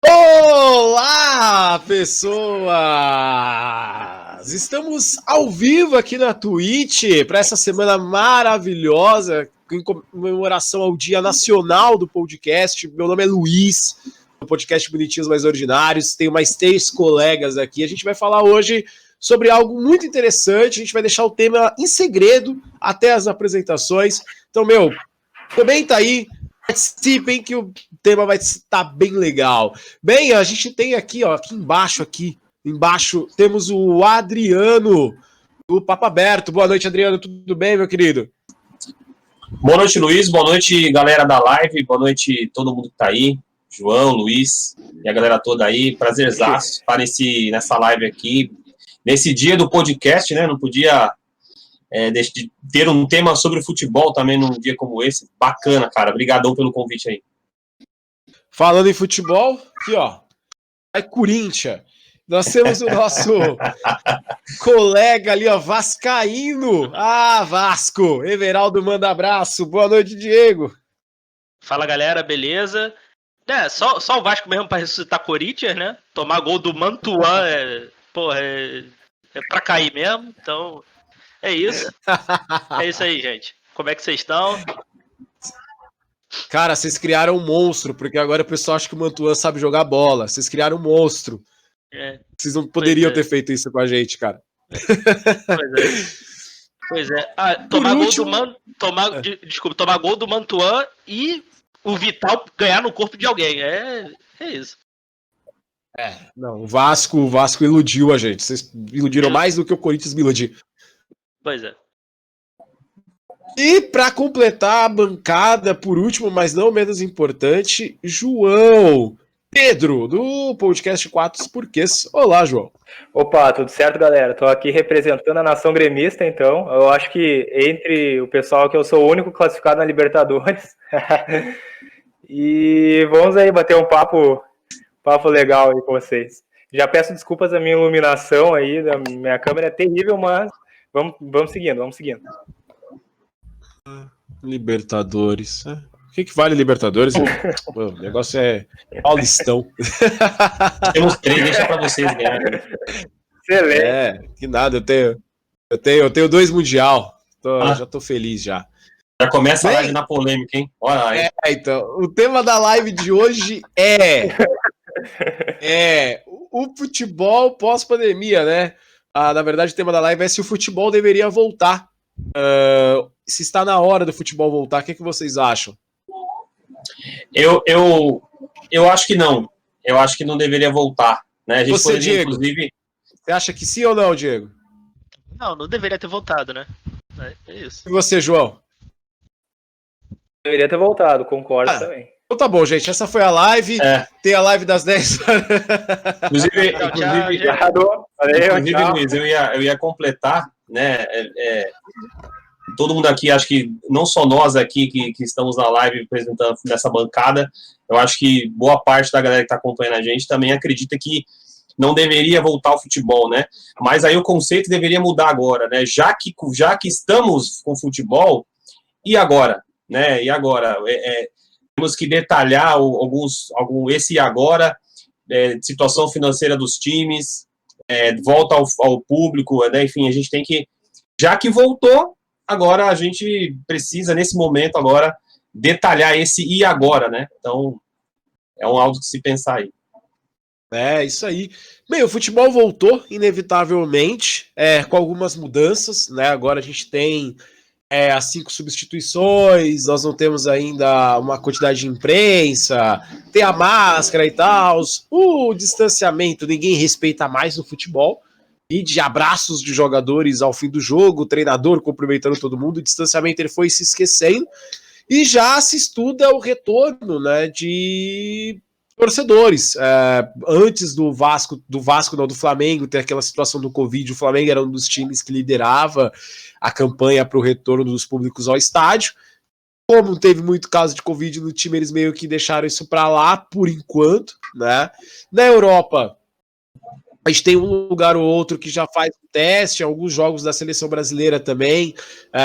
Olá, pessoas! Estamos ao vivo aqui na Twitch para essa semana maravilhosa em comemoração ao Dia Nacional do Podcast. Meu nome é Luiz, do podcast Bonitinhos Mais Ordinários. Tenho mais 3 colegas aqui. A gente vai falar hoje sobre algo muito interessante. A gente vai deixar o tema em segredo até as apresentações. Então, comenta aí. Participem que o tema vai estar bem legal. Bem, a gente tem aqui embaixo temos o Adriano, do Papo Aberto. Boa noite, Adriano, tudo bem, meu querido? Boa noite, Luiz, boa noite, galera da live, boa noite todo mundo que tá aí, João, Luiz e a galera toda aí, prazerzaço estar nessa live aqui, nesse dia do podcast, né, não podia de ter um tema sobre futebol também num dia como esse. Bacana, cara. Obrigadão pelo convite aí. Falando em futebol, aqui, ó. É Corinthians. Nós temos o nosso colega ali, ó, vascaíno. Ah, Vasco. Everaldo manda abraço. Boa noite, Diego. Fala, galera. Beleza? Só o Vasco mesmo para ressuscitar Corinthians, né? Tomar gol do Mantuan é pra cair mesmo. Então... É isso. É isso aí, gente. Como é que vocês estão? Cara, vocês criaram um monstro, porque agora o pessoal acha que o Mantuan sabe jogar bola. Vocês criaram um monstro. Vocês não poderiam ter feito isso com a gente, cara. Pois é. Tomar gol do Mantuan e o Vital ganhar no corpo de alguém. É isso. Não, o Vasco iludiu a gente. Vocês iludiram mais do que o Corinthians me iludiu. Pois é. E para completar a bancada, por último, mas não menos importante, João Pedro, do podcast 4 Porquês. Olá, João. Opa, tudo certo, galera? Tô aqui representando a nação gremista, então. Eu acho que entre o pessoal que eu sou o único classificado na Libertadores. E vamos aí bater um papo legal aí com vocês. Já peço desculpas da minha iluminação aí, da minha câmera é terrível, mas vamos seguindo. Libertadores. O que vale Libertadores? O negócio é Paulistão. Temos 3, deixa pra vocês ganharem. Excelente. Que nada, eu tenho 2 Mundial. Já tô feliz já. Já começa a live na polêmica, hein? Olha aí. Então, o tema da live de hoje é o futebol pós-pandemia, né? Na verdade, o tema da live é se o futebol deveria voltar. Se está na hora do futebol voltar, o que vocês acham? Eu acho que não. Eu acho que não deveria voltar. Né? A gente Você, poderia, Diego, inclusive... Você acha que sim ou não, Diego? Não deveria ter voltado, né? É isso. E você, João? Deveria ter voltado, concordo também. Então tá bom, gente. Essa foi a live. Tem a live das 10 horas. Inclusive, Luiz, eu ia completar, né? Todo mundo aqui, acho que não só nós aqui que estamos na live apresentando nessa bancada, eu acho que boa parte da galera que está acompanhando a gente também acredita que não deveria voltar ao futebol, né? Mas aí o conceito deveria mudar agora, né? Já que estamos com futebol, e agora? Né? E agora? Temos que detalhar esse e agora, situação financeira dos times, volta ao público, né? Enfim, a gente tem que, já que voltou, agora a gente precisa, nesse momento agora, detalhar esse e agora, né? Então, é algo de se pensar aí. Isso aí. Bem, o futebol voltou, inevitavelmente, com algumas mudanças, né? Agora a gente tem as 5 substituições, nós não temos ainda uma quantidade de imprensa, tem a máscara e tal, o distanciamento, ninguém respeita mais no futebol, e de abraços de jogadores ao fim do jogo, o treinador cumprimentando todo mundo, o distanciamento ele foi se esquecendo, e já se estuda o retorno, né, de torcedores. Antes do Flamengo ter aquela situação do Covid, o Flamengo era um dos times que liderava a campanha para o retorno dos públicos ao estádio. Como teve muito caso de Covid no time, eles meio que deixaram isso para lá por enquanto, né? Na Europa, A gente tem um lugar ou outro que já faz um teste, alguns jogos da seleção brasileira também,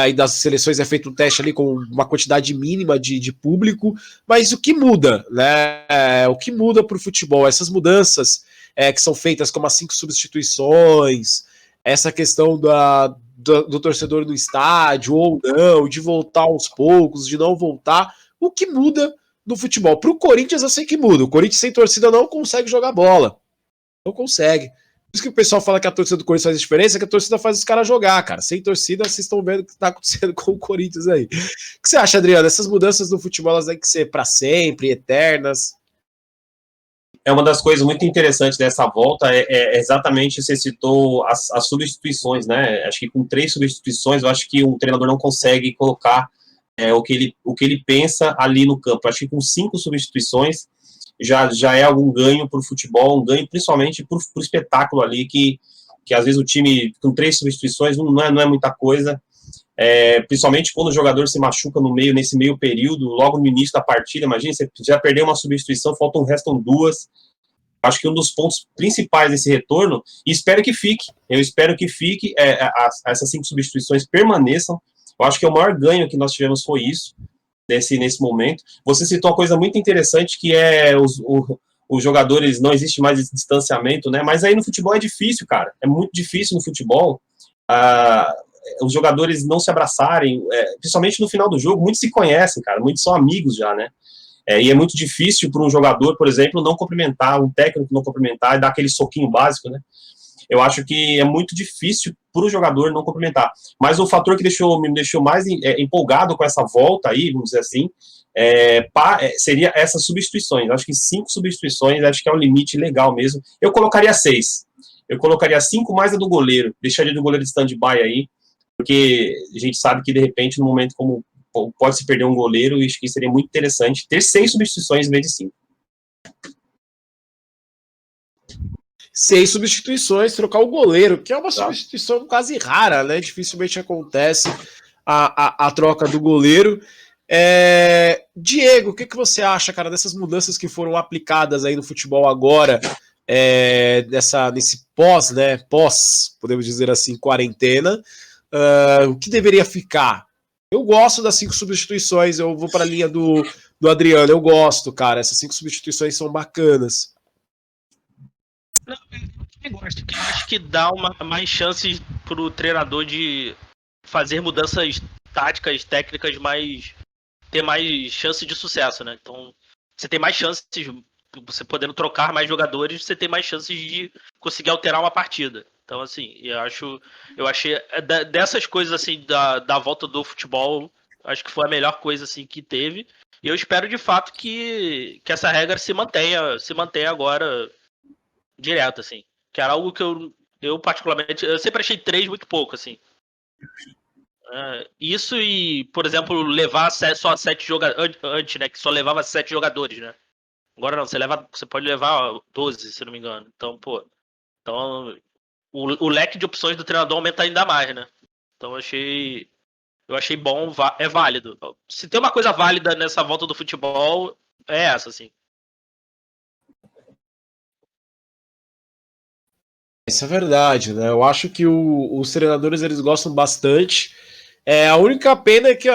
e das seleções é feito um teste ali com uma quantidade mínima de público, mas o que muda, né? O que muda para o futebol? Essas mudanças que são feitas como as 5 substituições, essa questão do torcedor no estádio ou não, de voltar aos poucos, de não voltar, o que muda no futebol? Para o Corinthians eu sei que muda, o Corinthians sem torcida não consegue jogar bola. Não consegue. Por isso que o pessoal fala que a torcida do Corinthians faz diferença, que a torcida faz os caras jogar, cara. Sem torcida, vocês estão vendo o que está acontecendo com o Corinthians aí. O que você acha, Adriano? Essas mudanças no futebol, elas têm que ser para sempre, eternas? É uma das coisas muito interessantes dessa volta, exatamente, você citou as substituições, né? Acho que com 3 substituições, eu acho que um treinador não consegue colocar o que ele pensa ali no campo. Acho que com 5 substituições, já é algum ganho para o futebol, um ganho principalmente para o espetáculo ali, que às vezes o time com 3 substituições não é muita coisa, principalmente quando o jogador se machuca nesse meio período, logo no início da partida. Imagina, você já perdeu uma substituição, restam 2. Acho que um dos pontos principais desse retorno, e eu espero que fique, essas 5 substituições permaneçam. Eu acho que o maior ganho que nós tivemos foi isso, nesse momento. Você citou uma coisa muito interessante, que é os jogadores, não existe mais esse distanciamento, né? Mas aí no futebol é difícil, cara. É muito difícil no futebol os jogadores não se abraçarem, principalmente no final do jogo. Muitos se conhecem, cara. Muitos são amigos já, né? E é muito difícil para um jogador, por exemplo, não cumprimentar, um técnico não cumprimentar e dar aquele soquinho básico, né? Eu acho que é muito difícil para o jogador não cumprimentar. Mas o fator que me deixou mais empolgado com essa volta aí, vamos dizer assim, seria essas substituições. Eu acho que 5 substituições, acho que é um limite legal mesmo. Eu colocaria 6. Eu colocaria 5 mais a do goleiro. Deixaria do goleiro de stand-by aí, porque a gente sabe que, de repente, no momento como pode se perder um goleiro, e acho que seria muito interessante ter 6 substituições em vez de 5. 6 substituições, trocar o goleiro, que é uma substituição quase rara, né? Dificilmente acontece a troca do goleiro. Diego, o que você acha, cara, dessas mudanças que foram aplicadas aí no futebol agora, nesse pós, podemos dizer assim, quarentena? O que deveria ficar? Eu gosto das 5 substituições, eu vou para a linha do Adriano, eu gosto, cara, essas 5 substituições são bacanas. Não, eu gosto, que eu acho que dá mais chances pro treinador de fazer mudanças táticas, técnicas, ter mais chance de sucesso, né? Então, você tem mais chances, você podendo trocar mais jogadores, você tem mais chances de conseguir alterar uma partida. Então, assim, eu achei dessas coisas assim da volta do futebol, acho que foi a melhor coisa assim que teve. E eu espero de fato que essa regra se mantenha agora direto, assim. Que era algo que eu particularmente, eu sempre achei 3 muito pouco, assim. Isso e, por exemplo, levar só 7 jogadores, antes, né, que só levava 7 jogadores, né? Agora não, você pode levar 12, se não me engano. Então, o leque de opções do treinador aumenta ainda mais, né? Então eu achei bom, é válido. Se tem uma coisa válida nessa volta do futebol, é essa, assim. Isso é verdade, né? Eu acho que os treinadores, eles gostam bastante. A única pena é que,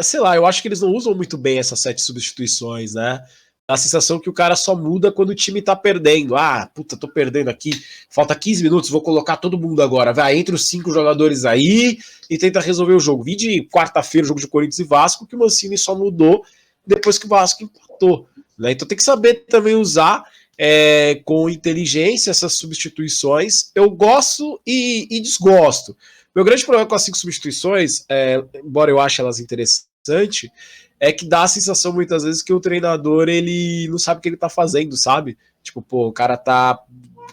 sei lá, eu acho que eles não usam muito bem essas 7 substituições, né? Dá a sensação que o cara só muda quando o time tá perdendo. Puta, tô perdendo aqui, falta 15 minutos, vou colocar todo mundo agora. Vai, entre os 5 jogadores aí e tenta resolver o jogo. Vi de quarta-feira, jogo de Corinthians e Vasco, que o Mancini só mudou depois que o Vasco empatou, né? Então tem que saber também usar com inteligência essas substituições. Eu gosto e desgosto. Meu grande problema com as 5 substituições, embora eu ache elas interessantes, é que dá a sensação muitas vezes que o treinador, ele não sabe o que ele tá fazendo, sabe? Tipo, o cara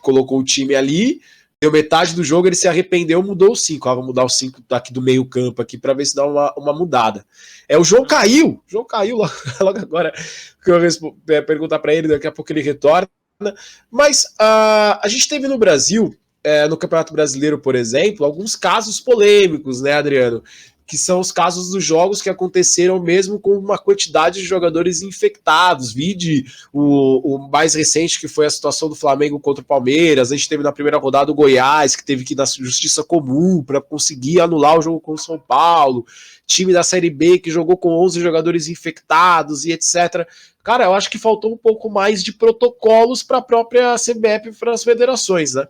colocou o time ali, deu metade do jogo, ele se arrependeu, mudou os 5. Vou mudar os 5 daqui do meio campo aqui pra ver se dá uma mudada. O João caiu logo agora que eu vou perguntar pra ele, daqui a pouco ele retorna. Mas a gente teve no Brasil, no Campeonato Brasileiro, por exemplo, alguns casos polêmicos, né, Adriano? que são os casos dos jogos que aconteceram mesmo com uma quantidade de jogadores infectados. Vide o mais recente, que foi a situação do Flamengo contra o Palmeiras. A gente teve na primeira rodada o Goiás, que teve que ir na justiça comum para conseguir anular o jogo com o São Paulo. Time da Série B que jogou com 11 jogadores infectados e etc. Cara, eu acho que faltou um pouco mais de protocolos para a própria CBF e para as federações, né?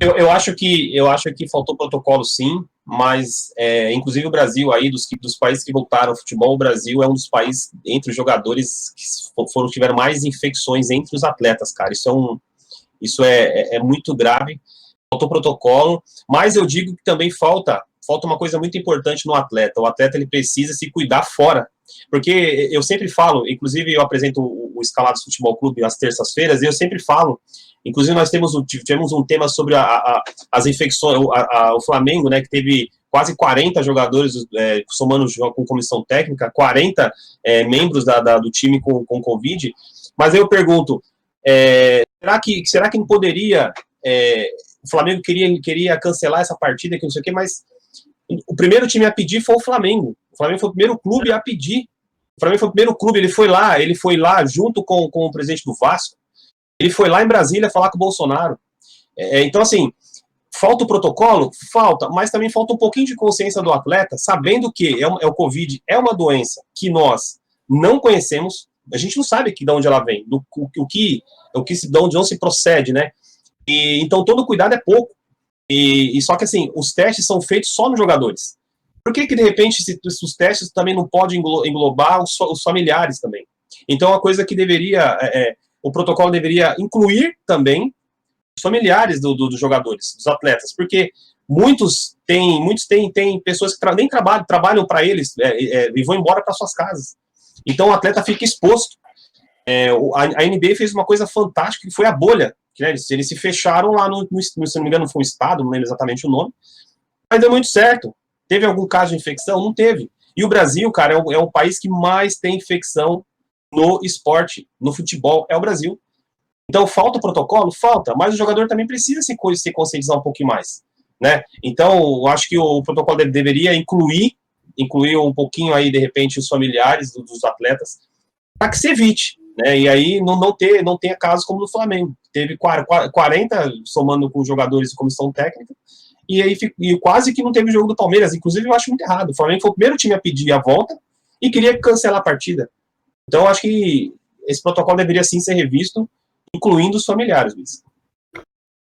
Eu acho que faltou protocolo, sim, mas inclusive o Brasil aí, dos países que voltaram ao futebol, o Brasil é um dos países entre os jogadores que tiveram mais infecções entre os atletas, cara. Isso é muito grave. Faltou protocolo, mas eu digo que também falta uma coisa muito importante no atleta. O atleta, ele precisa se cuidar fora, porque eu sempre falo, inclusive eu apresento o Escalados Futebol Clube às terças-feiras, e eu sempre falo, inclusive nós tivemos um tema sobre as infecções, o Flamengo, né, que teve quase 40 jogadores, somando com comissão técnica, 40 membros do time com Covid, mas eu pergunto, será que não poderia, o Flamengo queria cancelar essa partida, que não sei o quê, mas o primeiro time a pedir foi o Flamengo. O Flamengo foi o primeiro clube a pedir. O Flamengo foi o primeiro clube, ele foi lá junto com o presidente do Vasco. Ele foi lá em Brasília falar com o Bolsonaro. Então, assim, falta o protocolo? Falta, mas também falta um pouquinho de consciência do atleta, sabendo que o Covid é uma doença que nós não conhecemos, a gente não sabe de onde ela vem, de onde não se procede, né? E, então, todo cuidado é pouco. E só que, assim, os testes são feitos só nos jogadores. Por que de repente, os testes também não podem englobar os familiares também? Então, a coisa que o protocolo deveria incluir também os familiares dos jogadores, dos atletas, porque muitos têm pessoas que nem trabalham para eles e vão embora para suas casas. Então, o atleta fica exposto. A NBA fez uma coisa fantástica, que foi a bolha. Né? Eles se fecharam lá se não me engano, foi um estado, não lembro exatamente o nome, mas deu muito certo. Teve algum caso de infecção? Não teve. E o Brasil, cara, é o país que mais tem infecção no esporte, no futebol, é o Brasil. Então, falta o protocolo? Falta, mas o jogador também precisa se conscientizar um pouquinho mais, né? Então, eu acho que o protocolo deveria incluir um pouquinho aí, de repente, os familiares dos atletas, para que se evite, né? E aí não tenha casos como no Flamengo. Teve 40 somando com jogadores e comissão técnica, e aí quase que não teve o jogo do Palmeiras. Inclusive, eu acho muito errado. O Flamengo foi o primeiro time a pedir a volta e queria cancelar a partida. Então, eu acho que esse protocolo deveria sim ser revisto, incluindo os familiares, Luiz.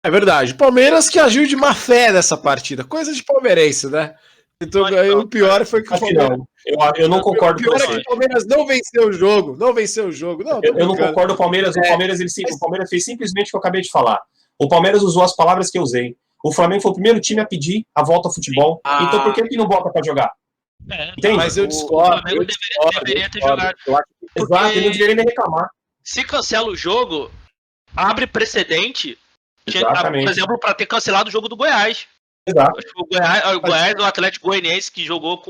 É verdade. Palmeiras que agiu de má fé nessa partida. Coisa de palmeirense, né? Então, o pior foi que o Palmeiras... Eu não concordo com você. O pior é que o Palmeiras não venceu o jogo. Não, eu não concordo. O Palmeiras fez simplesmente o que eu acabei de falar. O Palmeiras usou as palavras que eu usei. O Flamengo foi o primeiro time a pedir a volta ao futebol. Então, por que não bota para jogar? Entende? Mas eu discordo. O Flamengo deveria ter jogado. Exato, ele não deveria nem reclamar. Se cancela o jogo, abre precedente, Exatamente. por exemplo, para ter cancelado o jogo do Goiás. Exato. O Goiás, o Atlético Goianiense, que jogou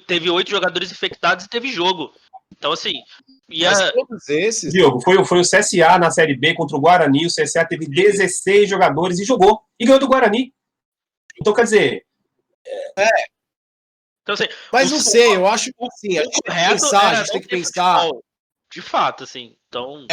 teve 8 jogadores infectados e teve jogo. Então, assim... Mas todos esses... Diogo, foi o CSA na Série B contra o Guarani. O CSA teve 16 jogadores e jogou. E ganhou do Guarani. Então, quer dizer... Então, assim, mas não sei, eu acho que assim, a gente tem que pensar... Futebol, de fato, assim. Então...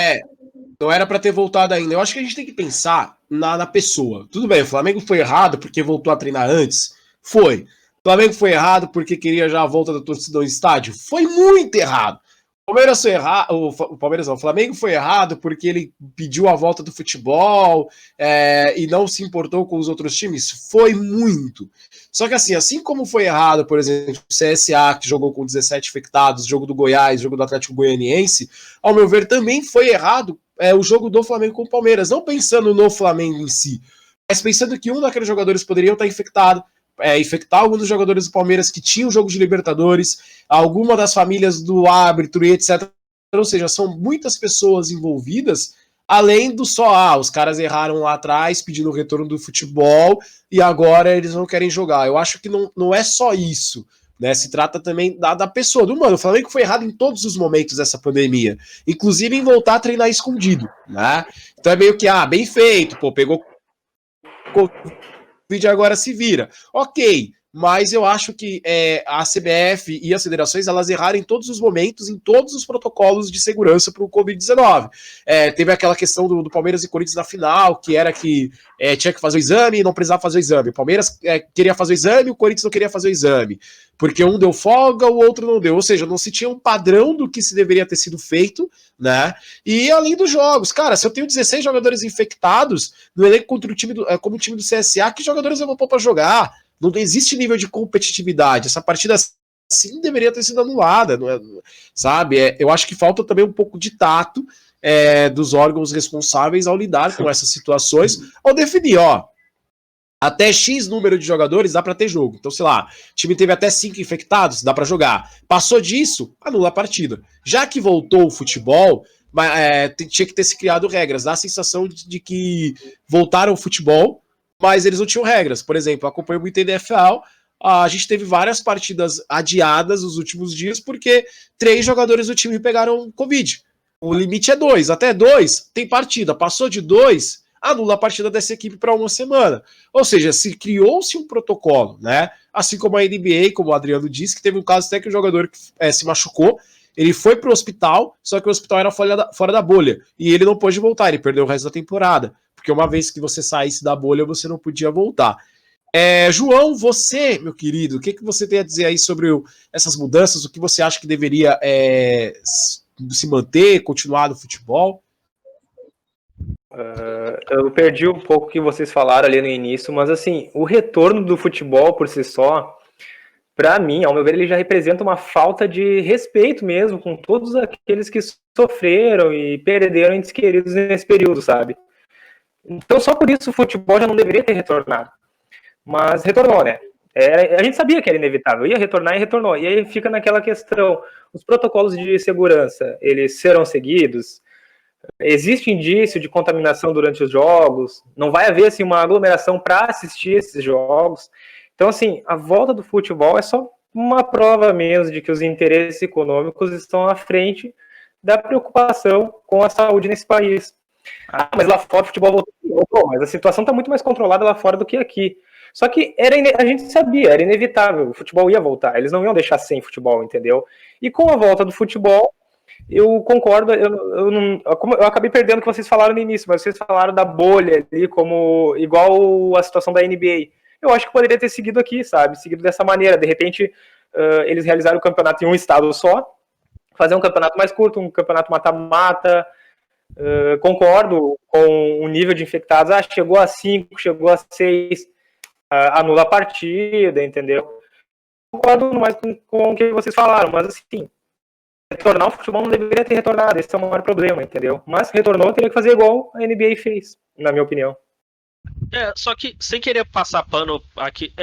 não era pra ter voltado ainda. Eu acho que a gente tem que pensar na pessoa. Tudo bem, o Flamengo foi errado porque voltou a treinar antes? Foi. O Flamengo foi errado porque queria já a volta da torcida no estádio? Foi muito errado. O Flamengo foi errado porque ele pediu a volta do futebol e não se importou com os outros times? Foi muito. Só que assim como foi errado, por exemplo, o CSA, que jogou com 17 infectados, jogo do Goiás, jogo do Atlético Goianiense, ao meu ver, também foi errado o jogo do Flamengo com o Palmeiras, não pensando no Flamengo em si, mas pensando que um daqueles jogadores poderiam estar infectado, infectar alguns dos jogadores do Palmeiras que tinham jogo de Libertadores, alguma das famílias do árbitro e etc. Ou seja, são muitas pessoas envolvidas, além do só, os caras erraram lá atrás, pedindo o retorno do futebol, e agora eles não querem jogar. Eu acho que não é só isso, né? Se trata também da pessoa, o Flamengo foi errado em todos os momentos dessa pandemia, inclusive em voltar a treinar escondido, né? Então é meio que, bem feito, pegou Covid, agora se vira. Ok, mas eu acho que a CBF e as federações, elas erraram em todos os momentos, em todos os protocolos de segurança para o Covid-19. Teve aquela questão do Palmeiras e Corinthians na final, que era que tinha que fazer o exame e não precisava fazer o exame. O Palmeiras queria fazer o exame, o Corinthians não queria fazer o exame, porque um deu folga, o outro não deu. Ou seja, não se tinha um padrão do que se deveria ter sido feito, né? E além dos jogos, cara, se eu tenho 16 jogadores infectados no elenco contra o time como o time do CSA, que jogadores eu vou pôr para jogar? Não existe nível de competitividade. Essa partida sim deveria ter sido anulada, não é, sabe? Eu acho que falta também um pouco de tato dos órgãos responsáveis ao lidar com essas situações, ao definir, até X número de jogadores dá para ter jogo. Então, sei lá, o time teve até 5 infectados, dá para jogar. Passou disso, anula a partida. Já que voltou o futebol, tinha que ter se criado regras. Dá a sensação de que voltaram o futebol, mas eles não tinham regras. Por exemplo, eu acompanho muito a NFL, a gente teve várias partidas adiadas nos últimos dias porque 3 jogadores do time pegaram Covid. O limite é 2, até 2 tem partida. Passou de 2, anula a partida dessa equipe para uma semana. Ou seja, se criou-se um protocolo, né? Assim como a NBA, como o Adriano disse, que teve um caso até que o jogador se machucou, ele foi pro hospital, só que o hospital era fora da bolha, e ele não pôde voltar, ele perdeu o resto da temporada, porque uma vez que você saísse da bolha, você não podia voltar. João, você, meu querido, o que você tem a dizer aí sobre essas mudanças, o que você acha que deveria se manter, continuar no futebol? Eu perdi um pouco o que vocês falaram ali no início, mas assim, o retorno do futebol por si só, para mim, ao meu ver, ele já representa uma falta de respeito mesmo com todos aqueles que sofreram e perderam entes queridos nesse período, sabe? Então, só por isso o futebol já não deveria ter retornado. Mas retornou, né? A gente sabia que era inevitável, ia retornar e retornou. E aí fica naquela questão, os protocolos de segurança, eles serão seguidos? Existe indício de contaminação durante os jogos? Não vai haver assim, uma aglomeração para assistir esses jogos? Então, assim, a volta do futebol é só uma prova mesmo de que os interesses econômicos estão à frente da preocupação com a saúde nesse país. Mas lá fora o futebol voltou, mas a situação está muito mais controlada lá fora do que aqui. Só que a gente sabia, era inevitável, o futebol ia voltar, eles não iam deixar sem futebol, entendeu? E com a volta do futebol, eu concordo, eu acabei perdendo o que vocês falaram no início, mas vocês falaram da bolha ali, como igual a situação da NBA. Eu acho que poderia ter seguido aqui, sabe? Seguido dessa maneira. De repente, eles realizaram o campeonato em um estado só, fazer um campeonato mais curto, um campeonato mata-mata. Concordo com o nível de infectados. Chegou a 5, chegou a 6, anula a partida, entendeu? Concordo mais com o que vocês falaram, mas assim, retornar o futebol não deveria ter retornado, esse é o maior problema, entendeu? Mas retornou, teria que fazer igual a NBA fez, na minha opinião. Só que, sem querer passar pano aqui,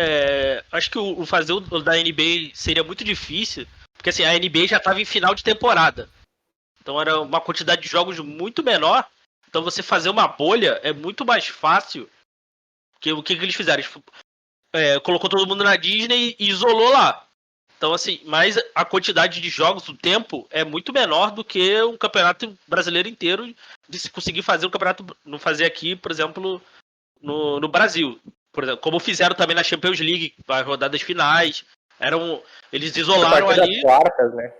acho que o fazer o da NBA seria muito difícil, porque assim, a NBA já estava em final de temporada. Então era uma quantidade de jogos muito menor. Então você fazer uma bolha é muito mais fácil. Que o que eles fizeram? Colocou todo mundo na Disney e isolou lá. Então assim, mas a quantidade de jogos, o tempo, é muito menor do que um campeonato brasileiro inteiro de se conseguir fazer um campeonato, não fazer aqui, por exemplo, no Brasil. Por exemplo, como fizeram também na Champions League, as rodadas finais. Eles isolaram ali. Quartas, né?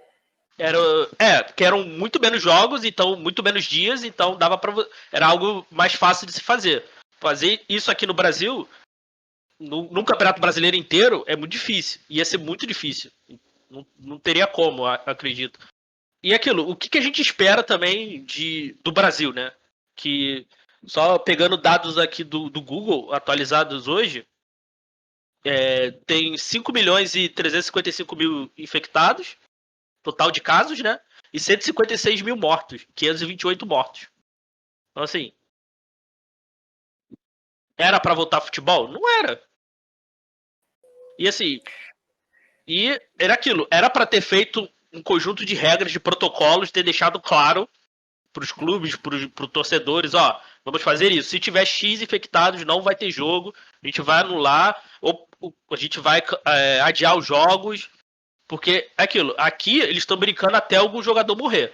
Que eram muito menos jogos, então muito menos dias, então era algo mais fácil de se fazer. Fazer isso aqui no Brasil, num campeonato brasileiro inteiro, é muito difícil. Ia ser muito difícil. Não teria como, acredito. E aquilo, o que a gente espera também do Brasil, né? Que só pegando dados aqui do Google, atualizados hoje, tem 5 milhões e 355 mil infectados, total de casos, né? E 156 mil mortos. 528 mortos. Então, assim... Era pra voltar futebol? Não era. E, assim... E era aquilo. Era pra ter feito um conjunto de regras, de protocolos, ter deixado claro pros clubes, pros torcedores, vamos fazer isso. Se tiver X infectados, não vai ter jogo. A gente vai anular. Ou a gente vai adiar os jogos. Porque é aquilo, aqui eles estão brincando até algum jogador morrer.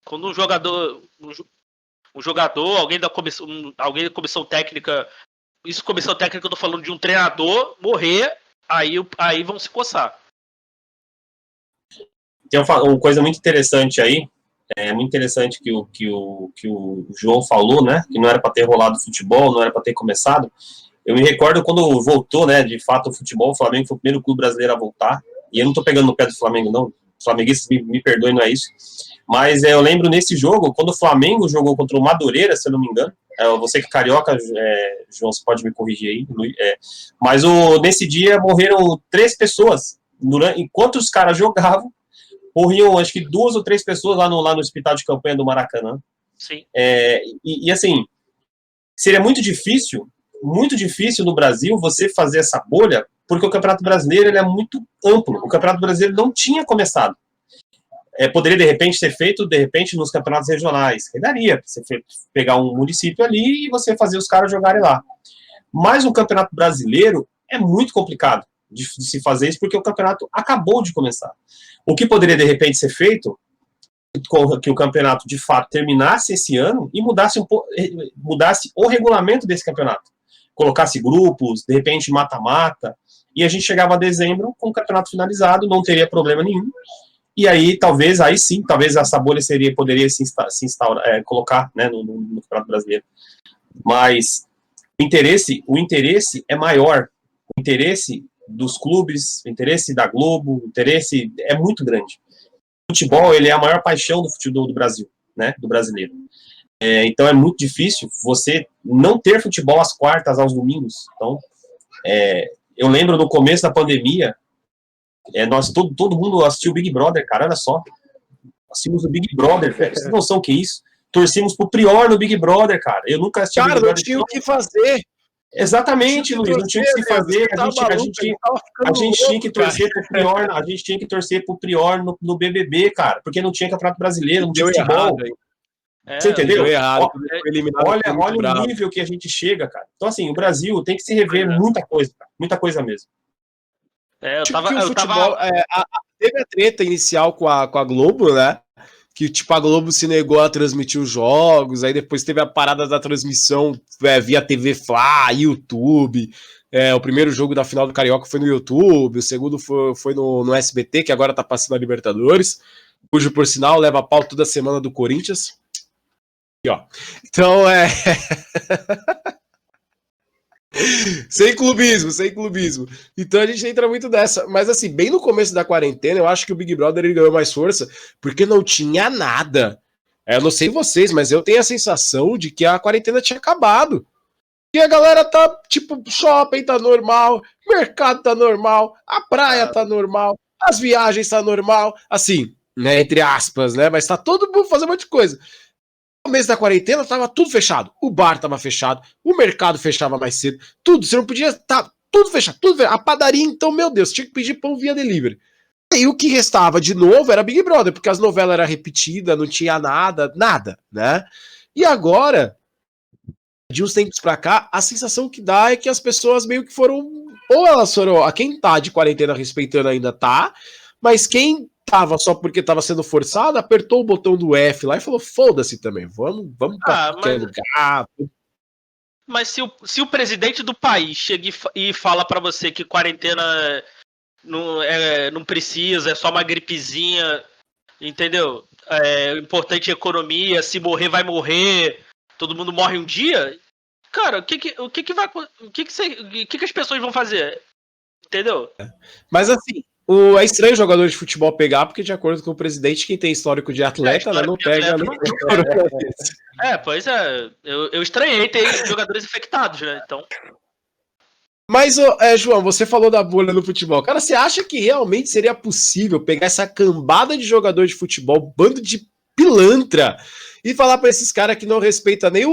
Quando um jogador, alguém da comissão técnica, isso comissão técnica eu tô falando de um treinador morrer, aí vão se coçar. Tem uma coisa muito interessante aí, muito interessante que o João falou, né? Que não era para ter rolado futebol, não era para ter começado. Eu me recordo quando voltou, né? De fato, o futebol, o Flamengo foi o primeiro clube brasileiro a voltar. E eu não tô pegando no pé do Flamengo, não. Os flamenguistas me perdoem, não é isso. Mas eu lembro nesse jogo, quando o Flamengo jogou contra o Madureira, se eu não me engano. Você que é carioca, João, você pode me corrigir aí. Mas nesse dia morreram 3 pessoas. Enquanto os caras jogavam, morriam acho que 2 ou 3 pessoas lá no hospital de campanha do Maracanã. Sim. E assim, seria muito difícil no Brasil você fazer essa bolha, porque o Campeonato Brasileiro ele é muito amplo. O Campeonato Brasileiro não tinha começado. Poderia, de repente, ser feito, nos campeonatos regionais. Daria, você pegar um município ali e você fazer os caras jogarem lá. Mas o Campeonato Brasileiro é muito complicado de se fazer isso, porque o campeonato acabou de começar. O que poderia, de repente, ser feito, que o campeonato, de fato, terminasse esse ano e mudasse o regulamento desse campeonato. Colocasse grupos, de repente, mata-mata, e a gente chegava a dezembro com o campeonato finalizado, não teria problema nenhum. E aí, talvez essa bolha poderia se instaurar, colocar, né, no Campeonato Brasileiro. Mas o interesse é maior. O interesse dos clubes, o interesse da Globo, o interesse é muito grande. O futebol, ele é a maior paixão do futebol do Brasil, né, do brasileiro. Então é muito difícil você não ter futebol às quartas, aos domingos. Então, eu lembro no começo da pandemia, todo mundo assistiu o Big Brother, cara, olha só. Assistimos o Big Brother, velho. Vocês não noção o que é isso? Torcemos pro Prior no Big Brother, cara. Eu nunca assisti o Big Brother. Cara, não tinha o que fazer. Exatamente, Luiz, não tinha o que se fazer. A gente tinha que torcer pro Prior, a gente tinha que torcer pro Prior no BBB, cara, porque não tinha Campeonato Brasileiro, não tinha futebol. Você entendeu? Errado, olha o nível que a gente chega, cara. Então, assim, o Brasil tem que se rever muita coisa mesmo. Teve a treta inicial com a Globo, né? Que tipo, a Globo se negou a transmitir os jogos, aí depois teve a parada da transmissão via TV Fla, YouTube. O primeiro jogo da final do Carioca foi no YouTube, o segundo foi no SBT, que agora tá passando a Libertadores, cujo, por sinal, leva a pau toda semana do Corinthians. Aqui, ó. Então, sem clubismo. Então a gente entra muito dessa. Mas assim, bem no começo da quarentena, eu acho que o Big Brother ele ganhou mais força, porque não tinha nada. Eu não sei vocês, mas eu tenho a sensação de que a quarentena tinha acabado. E a galera tá, tipo, shopping tá normal, mercado tá normal, a praia tá normal, as viagens tá normal, assim, né, entre aspas, né, mas tá todo mundo fazendo um monte de coisa. No começo da quarentena tava tudo fechado, o bar tava fechado, o mercado fechava mais cedo, tudo, você não podia, tá tudo fechado, a padaria, então, meu Deus, tinha que pedir pão via delivery. E o que restava de novo era Big Brother, porque as novelas eram repetidas, não tinha nada, né, e agora, de uns tempos pra cá, a sensação que dá é que as pessoas meio que foram, ou elas foram, a quem tá de quarentena respeitando ainda tá, mas quem tava só porque tava sendo forçado, apertou o botão do F lá e falou, foda-se também, vamos pra qualquer lugar. Mas se o presidente do país chega e fala pra você que quarentena não precisa, é só uma gripezinha, entendeu? O importante é a economia, se morrer, vai morrer, todo mundo morre um dia, cara, o que as pessoas vão fazer? Entendeu? Mas assim, é estranho o jogador de futebol pegar, porque de acordo com o presidente, quem tem histórico de atleta, né, não pega nem pois é. Eu estranhei ter jogadores infectados, né? Então. Mas, João, você falou da bolha no futebol. Cara, você acha que realmente seria possível pegar essa cambada de jogador de futebol, bando de pilantra, e falar pra esses caras que não respeitam nem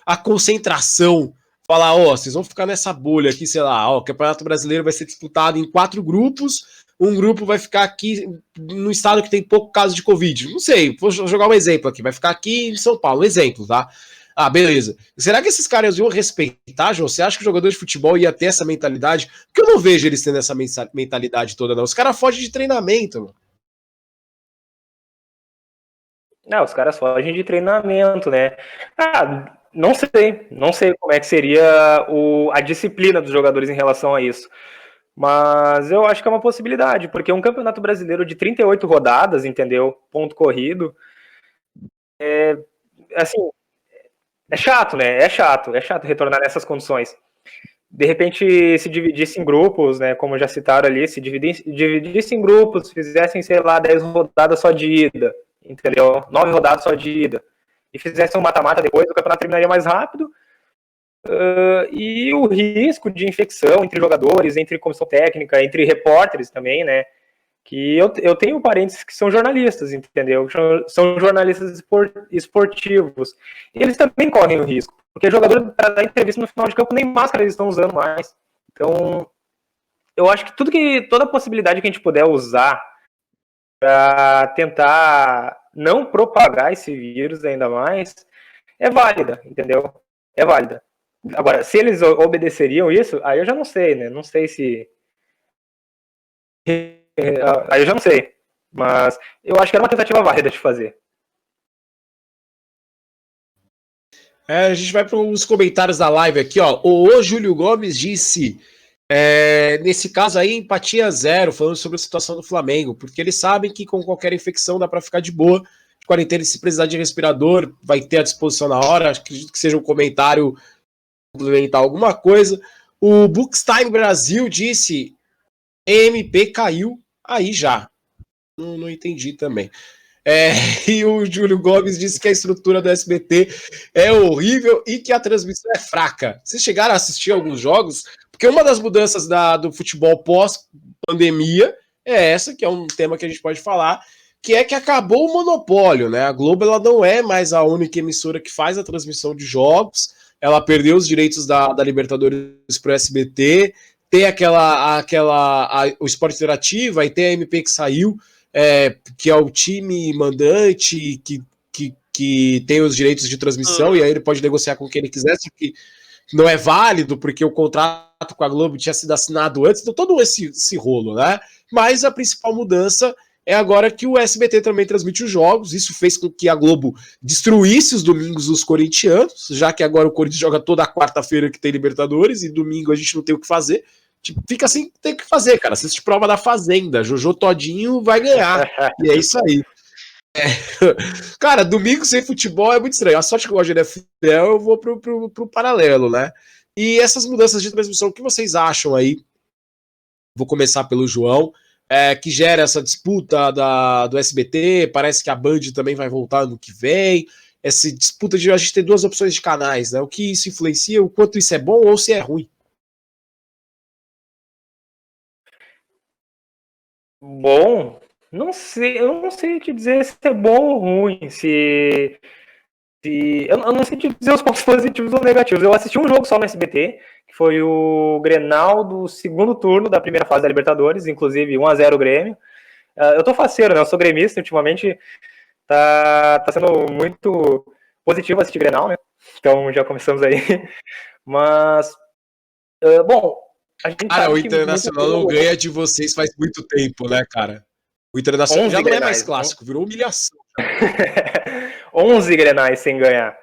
a concentração, falar, vocês vão ficar nessa bolha aqui, sei lá, o Campeonato Brasileiro vai ser disputado em 4 grupos, um grupo vai ficar aqui no estado que tem pouco caso de Covid, não sei, vou jogar um exemplo aqui, vai ficar aqui em São Paulo, um exemplo, tá? Ah, beleza. Será que esses caras iam respeitar, João? Você acha que o jogador de futebol ia ter essa mentalidade? Porque eu não vejo eles tendo essa mentalidade toda, não. Os caras fogem de treinamento, mano. Não, os caras fogem de treinamento, né? Não sei como é que seria a disciplina dos jogadores em relação a isso. Mas eu acho que é uma possibilidade, porque um campeonato brasileiro de 38 rodadas, entendeu? Ponto corrido, assim, é chato, né? É chato retornar nessas condições. De repente, se dividisse em grupos, né? Como já citaram ali, se dividisse em grupos, fizessem, sei lá, 10 rodadas só de ida, entendeu? 9 rodadas só de ida. E fizessem um mata-mata depois, o campeonato terminaria mais rápido. E o risco de infecção entre jogadores, entre comissão técnica, entre repórteres também, né? Que eu tenho parentes que são jornalistas, entendeu? São jornalistas esportivos. E eles também correm o risco, porque jogador para dar entrevista no final de campo nem máscara eles estão usando mais. Então, eu acho que toda possibilidade que a gente puder usar para tentar não propagar esse vírus ainda mais é válida, entendeu? É válida. Agora, se eles obedeceriam isso, aí eu já não sei, né? Não sei se aí eu já não sei. Mas eu acho que era uma tentativa válida de fazer. A gente vai para os comentários da live aqui, ó. O Júlio Gomes disse: nesse caso aí, empatia zero, falando sobre a situação do Flamengo, porque eles sabem que com qualquer infecção dá para ficar de boa. De quarentena, se precisar de respirador, vai ter à disposição na hora. Acredito que seja um comentário complementar alguma coisa. O Bookstime Brasil disse: EMP caiu aí já. Não entendi também. E o Júlio Gomes disse que a estrutura do SBT é horrível e que a transmissão é fraca. Vocês chegaram a assistir alguns jogos? Porque uma das mudanças do futebol pós-pandemia é essa, que é um tema que a gente pode falar, que é que acabou o monopólio, né? A Globo ela não é mais a única emissora que faz a transmissão de jogos, ela perdeu os direitos da Libertadores para o SBT, tem o Esporte Interativo, aí tem a MP que saiu, que é o time mandante que tem os direitos de transmissão, e aí ele pode negociar com quem ele quiser, só que não é válido, porque o contrato com a Globo tinha sido assinado antes, então todo esse rolo, né? Mas a principal mudança é agora que o SBT também transmite os jogos, isso fez com que a Globo destruísse os domingos dos corintianos, já que agora o Corinthians joga toda a quarta-feira que tem Libertadores, e domingo a gente não tem o que fazer. Tipo, fica assim, tem que fazer, cara. Assiste prova da Fazenda. Jojo Todinho vai ganhar. E é isso aí. Cara, domingo sem futebol é muito estranho. A sorte que eu gosto de NFL, eu vou pro paralelo, né? E essas mudanças de transmissão, o que vocês acham aí? Vou começar pelo João, que gera essa disputa do SBT. Parece que a Band também vai voltar no que vem. Essa disputa de a gente ter duas opções de canais, né? O que isso influencia, o quanto isso é bom ou se é ruim? Bom, não sei, eu não sei te dizer se é bom ou ruim, eu não sei te dizer os pontos positivos ou negativos. Eu assisti um jogo só no SBT, que foi o Grenal do segundo turno da primeira fase da Libertadores, inclusive 1-0 o Grêmio. Eu tô faceiro, né? Eu sou gremista, ultimamente tá sendo muito positivo assistir Grenal, né? Então já começamos aí. Mas, bom, a gente cara, o Internacional não ganha de vocês faz muito tempo, né, cara? O Internacional já não é mais clássico, virou humilhação. 11 Grenais sem ganhar.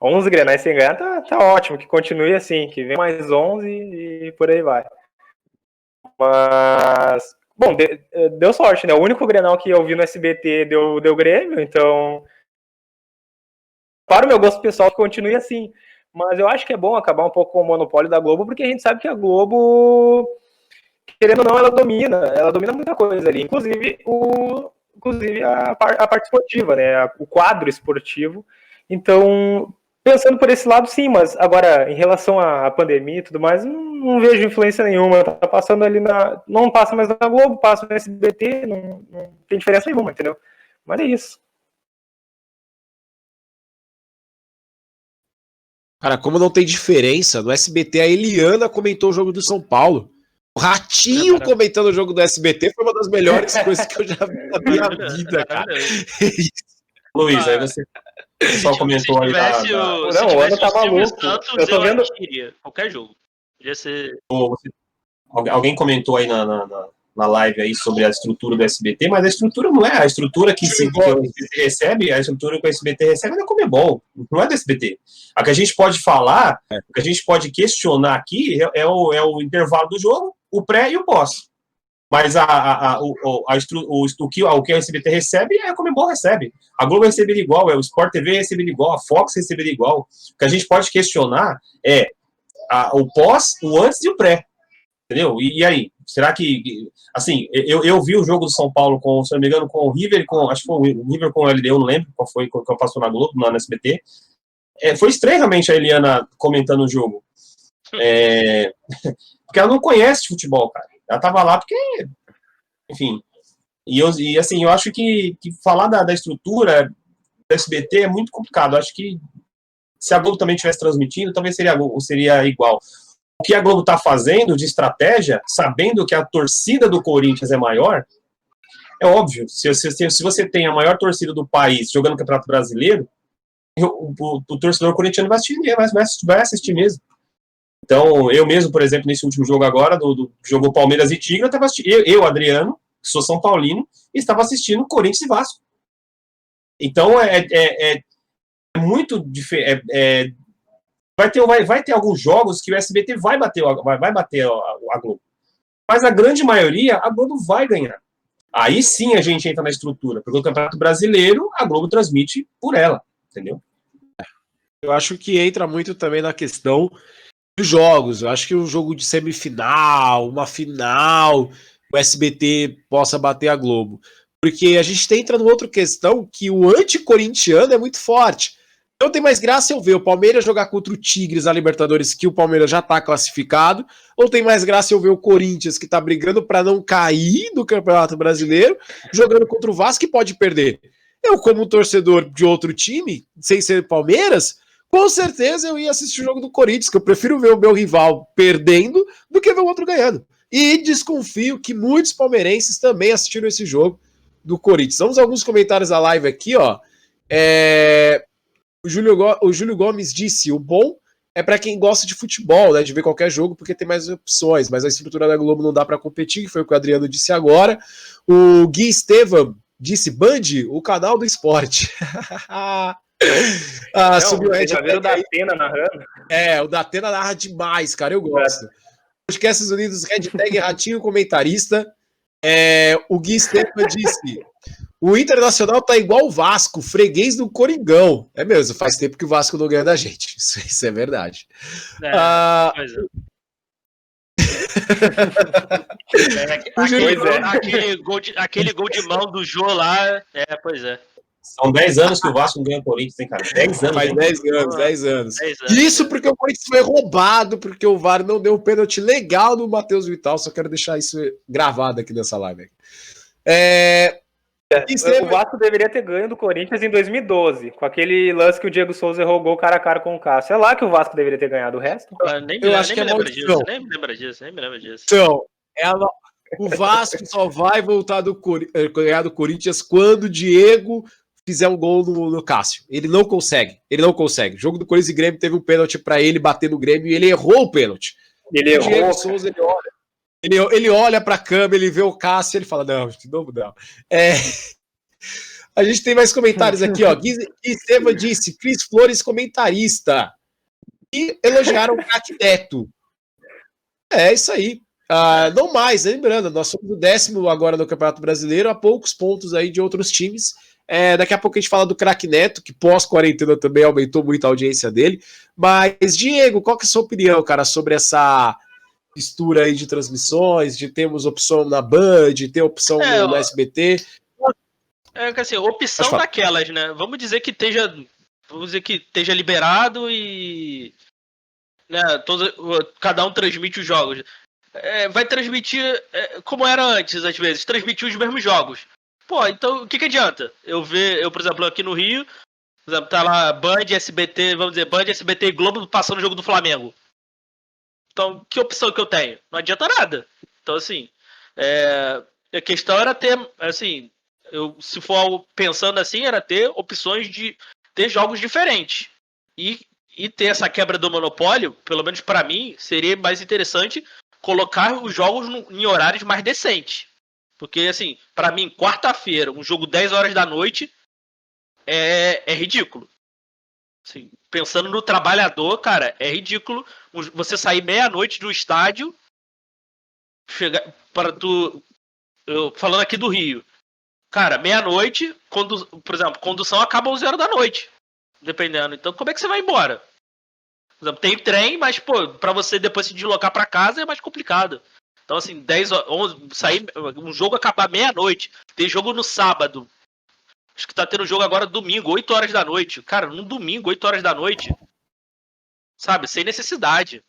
11 Grenais sem ganhar tá ótimo, que continue assim, que vem mais 11 e por aí vai. Mas, bom, deu sorte, né? O único Grenal que eu vi no SBT deu Grêmio, então, para o meu gosto pessoal, que continue assim. Mas eu acho que é bom acabar um pouco com o monopólio da Globo, porque a gente sabe que a Globo, querendo ou não, ela domina muita coisa ali, inclusive a parte esportiva, né? O quadro esportivo. Então, pensando por esse lado, sim, mas agora, em relação à pandemia e tudo mais, não vejo influência nenhuma. Tá passando ali não passa mais na Globo, passa no SBT, não tem diferença nenhuma, entendeu? Mas é isso. Cara, como não tem diferença, no SBT a Eliana comentou o jogo do São Paulo. O Ratinho comentando o jogo do SBT foi uma das melhores coisas que eu já vi na minha vida, cara. Luiz, aí você só comentou aí Não, o ano tá maluco. Eu tô vendo qualquer jogo. Podia ser... Alguém comentou aí na live aí sobre a estrutura do SBT, mas a estrutura não é a estrutura que o SBT recebe, a estrutura que o SBT recebe é da Comebol, não é do SBT. A que a gente pode falar, o que a gente pode questionar aqui é o intervalo do jogo, o pré e o pós. Mas o que a SBT recebe, a Comembol recebe. A Globo receberia igual, o Sport TV receberia igual, a Fox receberia igual. O que a gente pode questionar é o pós, o antes e o pré. Entendeu? E aí? Será que... Assim, eu vi o jogo do São Paulo, se não me engano, com o River, acho que foi o River com o LDU, não lembro qual foi, que passou na Globo, na SBT. Foi estranhamente a Eliana comentando o jogo. Porque ela não conhece futebol, cara. Ela tava lá porque, enfim. E assim, eu acho que falar da estrutura do SBT é muito complicado. Eu acho que se a Globo também estivesse transmitindo, talvez seria igual. O que a Globo está fazendo de estratégia, sabendo que a torcida do Corinthians é maior, é óbvio. Se você tem a maior torcida do país jogando no Campeonato Brasileiro, o torcedor corintiano vai assistir mesmo. Então, eu mesmo, por exemplo, nesse último jogo agora, jogou Palmeiras e Tigre, eu, Adriano, que sou São Paulino, estava assistindo Corinthians e Vasco. Então, é muito diferente. Vai ter alguns jogos que o SBT vai bater a Globo. Mas a grande maioria, a Globo vai ganhar. Aí sim a gente entra na estrutura, porque o Campeonato Brasileiro, a Globo transmite por ela, entendeu? Eu acho que entra muito também na questão dos jogos. Eu acho que um jogo de semifinal, uma final, o SBT possa bater a Globo. Porque a gente entra numa outra questão que o anticorintiano é muito forte. Não tem mais graça eu ver o Palmeiras jogar contra o Tigres na Libertadores, que o Palmeiras já está classificado, ou tem mais graça eu ver o Corinthians, que está brigando para não cair do Campeonato Brasileiro, jogando contra o Vasco, que pode perder. Eu, como torcedor de outro time, sem ser Palmeiras, com certeza eu ia assistir o jogo do Corinthians, que eu prefiro ver o meu rival perdendo do que ver o outro ganhando. E desconfio que muitos palmeirenses também assistiram esse jogo do Corinthians. Vamos a alguns comentários da live aqui, ó. O Júlio Gomes disse, o bom é para quem gosta de futebol, né, de ver qualquer jogo, porque tem mais opções, mas a estrutura da Globo não dá para competir, que foi o que o Adriano disse agora. O Gui Estevam disse, Band, o canal do esporte. Subiu o já viram o Datena narrando? O Datena narra demais, cara, eu gosto. Podcasts Unidos, hashtag Ratinho Comentarista. O Gui Estevam disse... O Internacional tá igual o Vasco, freguês do Coringão. É mesmo, faz tempo que o Vasco não ganha da gente. Isso é verdade. Aquele gol de mão do Jô lá, pois é. São 10 anos que o Vasco ganha o Corinthians, hein, cara? 10 anos. Faz 10 anos. Isso porque o Corinthians foi roubado, porque o VAR não deu um pênalti legal no Matheus Vital. Só quero deixar isso gravado aqui nessa live. O Vasco deveria ter ganho do Corinthians em 2012, com aquele lance que o Diego Souza errou gol cara a cara com o Cássio. É lá que o Vasco deveria ter ganhado. O resto? Eu acho que é maldição. Nem me lembro disso. Então, o Vasco só vai voltar ganhar do Corinthians quando o Diego fizer um gol no Cássio. Ele não consegue. O jogo do Corinthians e Grêmio teve um pênalti para ele bater no Grêmio e ele errou o pênalti. O Diego Souza, ele olha. Ele olha pra câmera, ele vê o Cássio e ele fala, não, de novo não. A gente tem mais comentários aqui, ó. Gui Estevam disse, Cris Flores comentarista. E elogiaram o craque Neto. É isso aí. Não mais, lembrando, nós somos o 10º agora no Campeonato Brasileiro, a poucos pontos aí de outros times. Daqui a pouco a gente fala do craque Neto, que pós-quarentena também aumentou muito a audiência dele. Mas, Diego, qual que é a sua opinião, cara, sobre essa mistura aí de transmissões, de termos opção na Band, de ter opção no SBT? Assim, opção daquelas, né? Vamos dizer que esteja liberado e né, cada um transmite os jogos. Vai transmitir como era antes, às vezes, transmitir os mesmos jogos. Pô, então o que adianta? Eu, por exemplo, aqui no Rio, por exemplo, tá lá Band, SBT, vamos dizer, Band, SBT e Globo passando o jogo do Flamengo. Então, que opção que eu tenho? Não adianta nada. Então, assim, a questão era ter, assim, se for pensando assim, era ter opções de ter jogos diferentes. E ter essa quebra do monopólio, pelo menos para mim, seria mais interessante colocar os jogos em horários mais decentes. Porque, assim, para mim, quarta-feira, um jogo 10 horas da noite é ridículo. Assim, pensando no trabalhador, cara, é ridículo você sair meia-noite do estádio chegar para tu, falando aqui do Rio, cara, meia-noite, por exemplo, condução acaba às 11 horas da noite, dependendo. Então, como é que você vai embora? Por exemplo, tem trem, mas, pô, pra você depois se deslocar pra casa é mais complicado. Então, assim, 10 horas, 11, sair, um jogo acabar meia-noite. Tem jogo no sábado. Acho que tá tendo jogo agora domingo, 8 horas da noite. Cara, num domingo, 8 horas da noite. Sabe? Sem necessidade.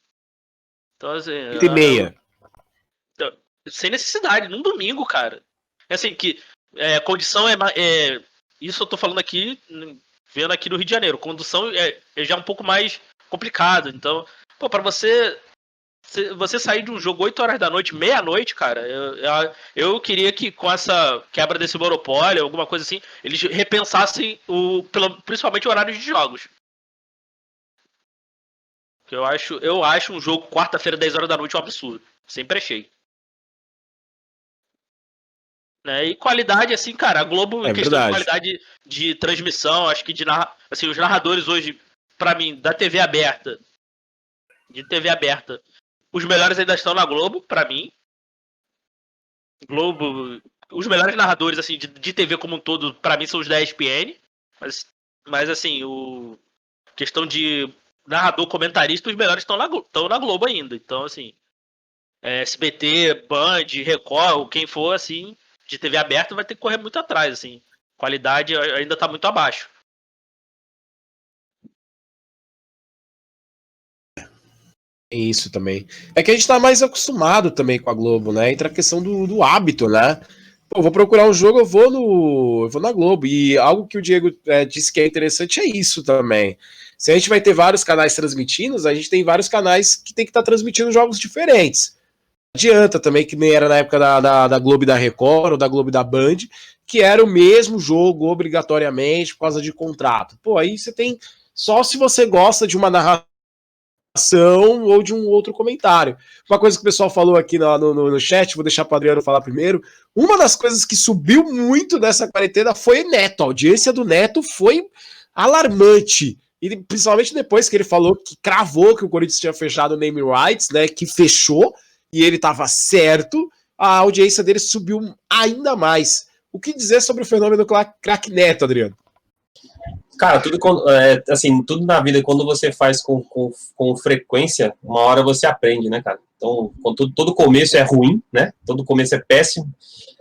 Então, assim, 8h30. sem necessidade, num domingo, cara. É assim, que condição isso eu tô falando aqui, vendo aqui no Rio de Janeiro. Condução é já um pouco mais complicado. Então, pô, pra você sair de um jogo 8 horas da noite, meia-noite, cara, eu queria que com essa quebra desse monopólio, alguma coisa assim, eles repensassem principalmente o horário de jogos. Eu acho um jogo quarta-feira, 10 horas da noite, um absurdo. Sempre achei. Né? E qualidade, assim, cara, a Globo, em questão de Verdade. qualidade de transmissão, acho que assim, os narradores hoje, pra mim, da TV aberta, os melhores ainda estão na Globo, pra mim. Globo, os melhores narradores, assim, de TV como um todo, pra mim, são os da ESPN, mas assim, questão de narrador, comentarista, os melhores estão na Globo ainda, então, assim, SBT, Band, Record, quem for, assim, de TV aberta vai ter que correr muito atrás, assim. Qualidade ainda tá muito abaixo. Isso também. É que a gente tá mais acostumado também com a Globo, né? Entra a questão do hábito, né? Pô, vou procurar um jogo, eu vou na Globo. E algo que o Diego disse que é interessante é isso também. Se a gente vai ter vários canais transmitindo, a gente tem vários canais que tem que estar transmitindo jogos diferentes. Não adianta também, que nem era na época da Globo e da Record, ou da Globo e da Band, que era o mesmo jogo obrigatoriamente por causa de contrato. Pô, aí você tem. Só se você gosta de uma narração ou de um outro comentário. Uma coisa que o pessoal falou aqui no chat, vou deixar para o Adriano falar primeiro. Uma das coisas que subiu muito nessa quarentena foi Neto. A audiência do Neto foi alarmante. E principalmente depois que ele falou que cravou que o Corinthians tinha fechado o name rights, né? Que fechou e ele estava certo, a audiência dele subiu ainda mais. O que dizer sobre o fenômeno craque Neto, Adriano? Cara, assim, tudo na vida, quando você faz com frequência, uma hora você aprende, né, cara? Então, todo começo é ruim, né? Todo começo é péssimo,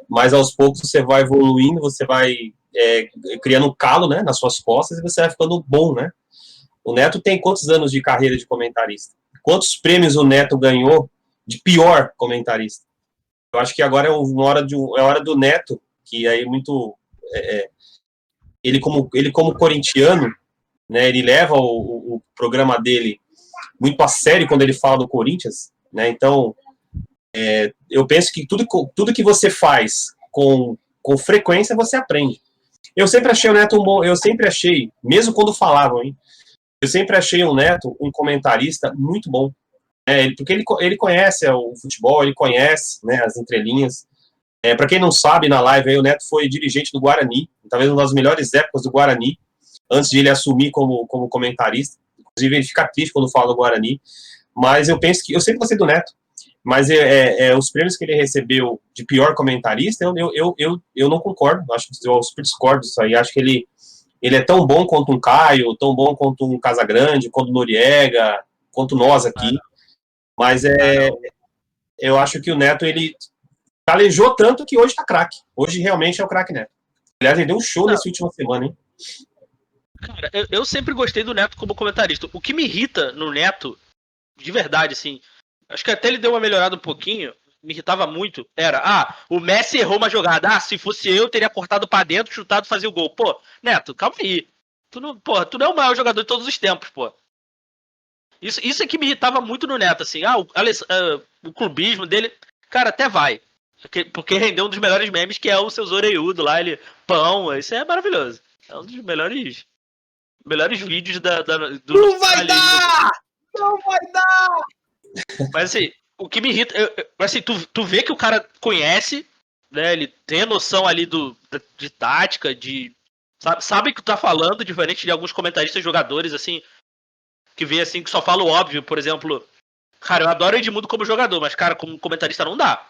mas aos poucos você vai evoluindo, você vai criando um calo, né, nas suas costas e você vai ficando bom, né? O Neto tem quantos anos de carreira de comentarista? Quantos prêmios o Neto ganhou de pior comentarista? Eu acho que agora é hora do Neto, que aí muito... ele como corintiano, né, ele leva o programa dele muito a sério quando ele fala do Corinthians, né, então eu penso que tudo que você faz com frequência, você aprende. Eu sempre achei o Neto mesmo quando falavam, hein, eu sempre achei o Neto um comentarista muito bom, né, porque ele conhece o futebol, ele conhece, né, as entrelinhas. Para quem não sabe, na live aí, o Neto foi dirigente do Guarani, talvez uma das melhores épocas do Guarani, antes de ele assumir como comentarista. Inclusive, ele fica triste quando fala do Guarani. Mas eu penso que... Eu sempre gostei do Neto, mas os prêmios que ele recebeu de pior comentarista, eu não concordo. Acho que eu super discordo disso aí. Acho que ele é tão bom quanto um Caio, tão bom quanto um Casagrande, quanto o Noriega, quanto nós aqui. Mas eu acho que o Neto, ele calejou tanto que hoje tá craque. Hoje realmente é o craque Neto. Aliás, ele deu um show nessa última semana, hein? Cara, eu sempre gostei do Neto como comentarista. O que me irrita no Neto, de verdade, assim, acho que até ele deu uma melhorada um pouquinho, me irritava muito, o Messi errou uma jogada. Se fosse eu teria cortado pra dentro, chutado, fazia o gol. Pô, Neto, calma aí. Tu não é o maior jogador de todos os tempos, pô. Isso é que me irritava muito no Neto, assim. O clubismo dele, cara, até vai. Porque rendeu um dos melhores memes, que é o seu orelhudo lá, ele, pão, isso é maravilhoso. É um dos melhores vídeos do... Não vai dar! Não vai dar! Mas assim, o que me irrita, assim, tu vê que o cara conhece, né, ele tem a noção ali de tática, sabe o que tu tá falando, diferente de alguns comentaristas jogadores, assim, que vê assim, que só fala o óbvio, por exemplo, Cara, eu adoro o Edmundo como jogador, mas, cara, como comentarista não dá.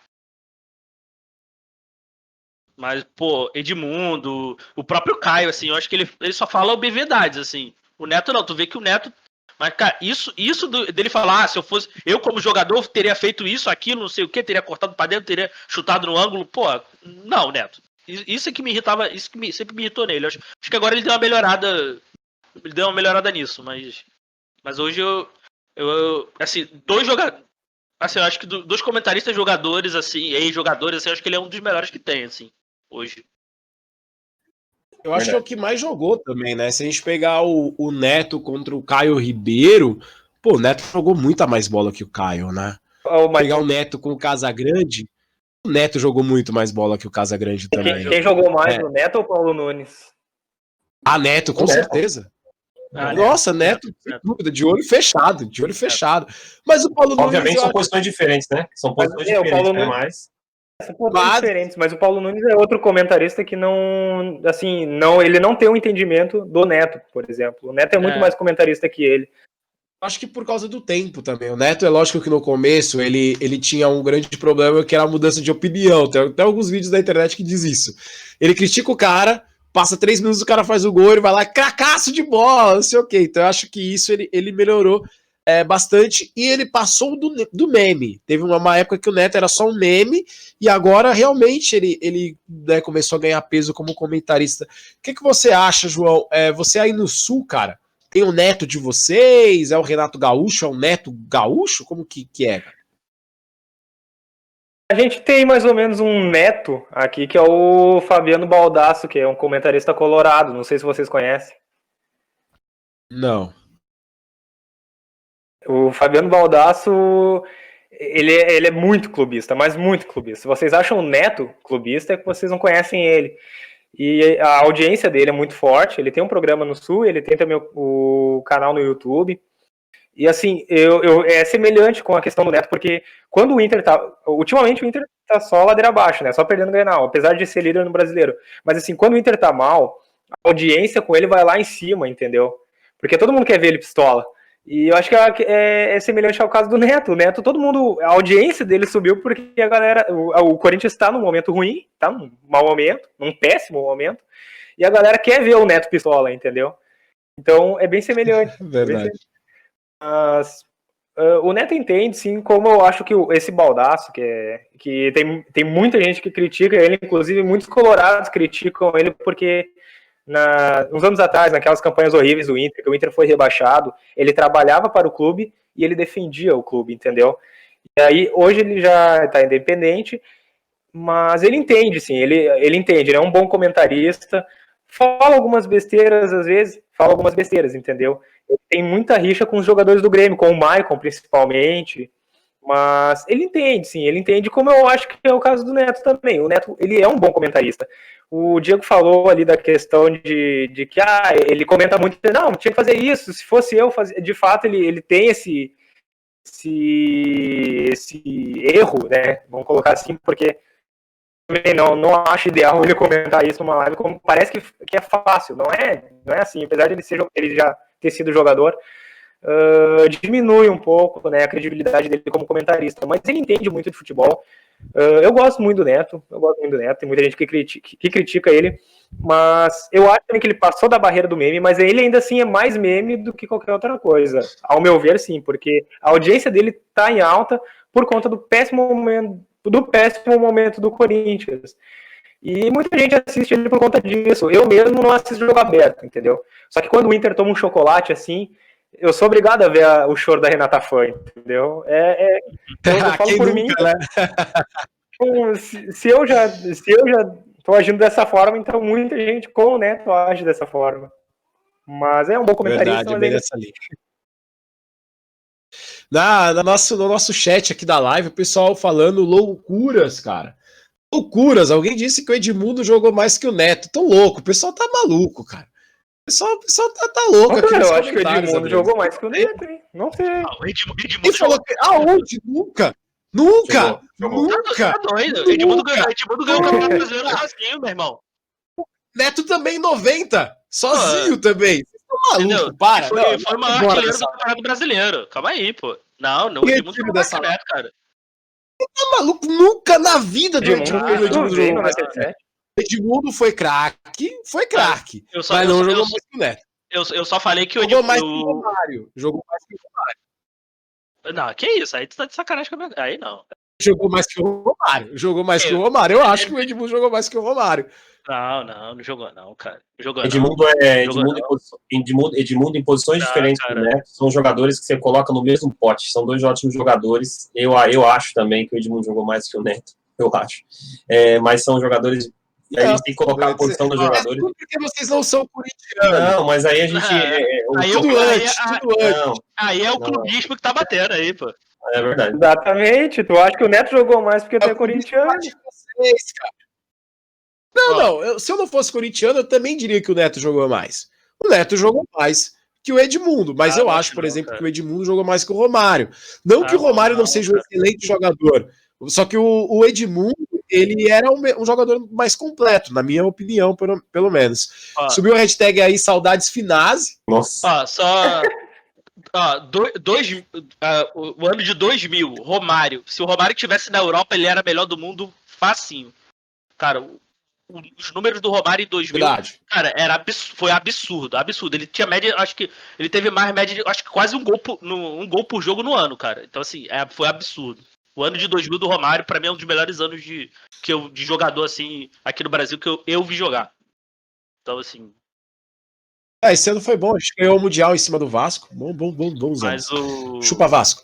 Mas, pô, Edmundo, o próprio Caio, assim, eu acho que ele só fala obviedades, assim. O Neto não, tu vê que o Neto... Mas, cara, isso dele falar, se eu fosse... Eu, como jogador, teria feito isso, aquilo, não sei o que, teria cortado pra dentro, teria chutado no ângulo. Pô, não, Neto. Isso é que me irritava, isso que sempre me irritou nele. Acho que agora ele deu uma melhorada... Ele deu uma melhorada nisso, mas hoje assim, dois jogadores... Assim, eu acho que dos comentaristas jogadores, assim, ex-jogadores, assim, eu acho que ele é um dos melhores que tem, assim, hoje. Eu acho que é o que mais jogou também, né? Se a gente pegar o Neto contra o Caio Ribeiro, pô, o Neto jogou muita mais bola que o Caio, né? Pegar o Neto com o Casagrande, o Neto jogou muito mais bola que o Casagrande também. Quem jogou mais, o Neto ou o Paulo Nunes? Neto, com certeza. Nossa, Neto, sem dúvida, de olho fechado. Mas o Paulo Nunes... Obviamente são posições diferentes, né? São posições diferentes, né? São posições diferentes, mas o Paulo Nunes é outro comentarista que não, assim, ele não tem um entendimento do Neto, por exemplo. O Neto é muito mais comentarista que ele. Acho que por causa do tempo também. O Neto, é lógico que no começo ele tinha um grande problema que era a mudança de opinião. Tem até alguns vídeos da internet que diz isso. Ele critica o cara, passa 3 minutos, o cara faz o gol, ele vai lá, cracaço de bola, não sei o quê. Então eu acho que isso ele melhorou bastante e ele passou do meme. Teve uma época que o Neto era só um meme e agora realmente ele né, começou a ganhar peso como comentarista. O que você acha, João? Você aí no Sul, cara, tem o Neto de vocês? É o Renato Gaúcho? É o Neto Gaúcho? Como que é? A gente tem mais ou menos um Neto aqui, que é o Fabiano Baldasso, que é um comentarista colorado. Não sei se vocês conhecem. Não. O Fabiano Baldasso, ele é muito clubista, mas muito clubista. Se vocês acham o Neto clubista, é que vocês não conhecem ele. E a audiência dele é muito forte. Ele tem um programa no Sul, ele tem também o canal no YouTube. E assim, é semelhante com a questão do Neto, porque quando o Inter tá... Ultimamente o Inter tá só ladeira abaixo, né? Só perdendo o Grenal, apesar de ser líder no Brasileiro. Mas assim, quando o Inter tá mal, a audiência com ele vai lá em cima, entendeu? Porque todo mundo quer ver ele pistola. E eu acho que é semelhante ao caso do Neto. O Neto, todo mundo... A audiência dele subiu porque a galera... O Corinthians está num momento ruim, tá num mau momento, num péssimo momento. E a galera quer ver o Neto pistola, entendeu? Então, é bem semelhante. Verdade. Mas o Neto entende, sim, como eu acho que esse Baldasso, que tem muita gente que critica ele, inclusive muitos colorados criticam ele porque uns anos atrás, naquelas campanhas horríveis do Inter, que o Inter foi rebaixado, ele trabalhava para o clube e ele defendia o clube, entendeu? E aí, hoje ele já está independente, mas ele entende, sim, ele entende, ele é um bom comentarista, fala algumas besteiras, às vezes, entendeu? Ele tem muita rixa com os jogadores do Grêmio, com o Maicon, principalmente, mas ele entende, sim, ele entende, como eu acho que é o caso do Neto também. O Neto, ele é um bom comentarista. O Diego falou ali da questão de que ele comenta muito, não, tinha que fazer isso, se fosse eu fazer. De fato, ele tem esse erro, né? Vamos colocar assim, porque também não acho ideal ele comentar isso numa live, como parece que é fácil, não é assim, apesar de ele já ter sido jogador, diminui um pouco, né, a credibilidade dele como comentarista, mas ele entende muito de futebol. Eu gosto muito do Neto, tem muita gente que critica ele, mas eu acho que ele passou da barreira do meme, mas ele ainda assim é mais meme do que qualquer outra coisa, ao meu ver, sim, porque a audiência dele tá em alta por conta do péssimo momento do Corinthians. E muita gente assiste ele por conta disso. Eu mesmo não assisto jogo aberto, entendeu? Só que quando o Inter toma um chocolate assim, eu sou obrigado a ver o choro da Renata Fã, entendeu? Eu falo por mim. Né? Se eu já tô agindo dessa forma, então muita gente com o Neto age dessa forma. Mas é um bom comentarista. Verdade, bem nessa linha. No nosso chat aqui da live, o pessoal falando loucuras, cara. Loucuras. Alguém disse que o Edmundo jogou mais que o Neto. Tão louco. O pessoal tá maluco, cara. O pessoal tá louco aqui. Eu acho que o Edmundo jogou mais que o Neto, hein? Não sei. O Edmundo Quem falou que... Aonde? Nunca! Nunca! Tá doido. O Edmundo ganhou o Campeonato Brasileiro sozinho, meu irmão. Neto também 90. Sozinho também. Vocês estão malucos, para. Foi o maior artilheiro do Campeonato Brasileiro. Calma aí, pô. Não, não, o Edmundo jogou mais que o Neto, cara. Tá maluco? Nunca na vida do Edmundo veio no mais. 97. Edmundo foi craque, Eu mas não jogou mais que o Neto. Eu só falei que o Jogou Edmundo. mais que o Romário. Jogou mais que o Romário. Não, que isso? Aí tu tá de sacanagem comigo. Aí não. Jogou mais que o Romário. Jogou mais que o Romário. Eu acho que o Edmundo jogou mais que o Romário. Não jogou não, cara. Não jogou Edmundo não. é Jogou Edmundo em posições Não, diferentes cara. do Neto. São jogadores que você coloca no mesmo pote. São dois ótimos jogadores. Eu acho também que o Edmundo jogou mais que o Neto. Eu acho. Mas são jogadores. Aí a gente tem que colocar a posição dos jogadores. É tudo porque vocês não são corintianos. Não, mas aí a gente. Tudo antes. Aí é o clubismo que tá batendo aí, pô. É verdade. Exatamente. Tu acha que o Neto jogou mais porque tu é corintiano? Vocês, cara. Não. Se eu não fosse corintiano, eu também diria que o Neto jogou mais. O Neto jogou mais que o Edmundo, mas eu acho, por exemplo, que o Edmundo jogou mais que o Romário. Não que o Romário não seja um excelente jogador, só que o Edmundo, ele era um jogador mais completo, na minha opinião, pelo menos. Subiu a hashtag aí, saudades Finazzi. Nossa. O ano de 2000, Romário. Se o Romário estivesse na Europa, ele era melhor do mundo facinho. Cara, os números do Romário em 2000, Verdade. cara, foi absurdo. Ele tinha média, acho que ele teve mais média, acho que quase um gol por jogo no ano, cara. Então assim, foi absurdo. O ano de 2000 do Romário, pra mim, é um dos melhores anos de jogador assim aqui no Brasil que eu vi jogar. Então assim. Esse ano foi bom, a gente ganhou o Mundial em cima do Vasco. Bons anos. Chupa Vasco.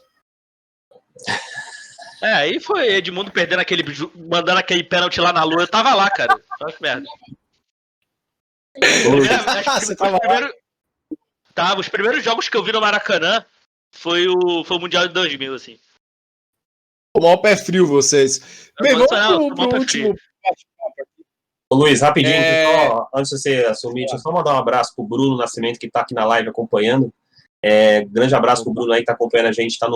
Aí foi Edmundo mandando aquele pênalti lá na lua. Eu tava lá, cara. Olha que merda. Os primeiros jogos que eu vi no Maracanã foi o Mundial de 2000, assim. O maior pé frio, vocês. Bem, vamos pro último. Ô, Luiz, rapidinho, antes de você assumir, deixa eu só mandar um abraço pro Bruno Nascimento, que tá aqui na live acompanhando. Grande abraço pro Bruno aí, que tá acompanhando a gente, tá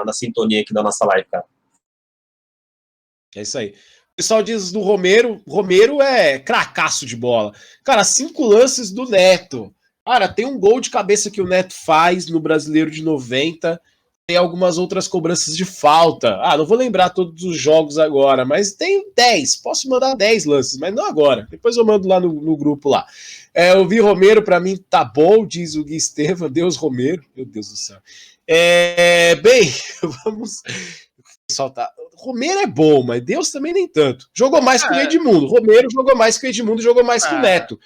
na sintonia aqui da nossa live, cara. É isso aí. O pessoal diz do Romero. Romero é cracaço de bola. Cara, 5 lances do Neto. Cara, tem um gol de cabeça que o Neto faz no Brasileiro de 90. Tem algumas outras cobranças de falta. Não vou lembrar todos os jogos agora, mas tem 10. Posso mandar 10 lances, mas não agora. Depois eu mando lá no grupo lá. Eu vi Romero, pra mim tá bom, diz o Gui Estevam. Deus Romero. Meu Deus do céu. Bem, vamos... Romero é bom, mas Deus também nem tanto. Jogou mais que o Edmundo. Romero jogou mais que o Edmundo, jogou mais que o Neto.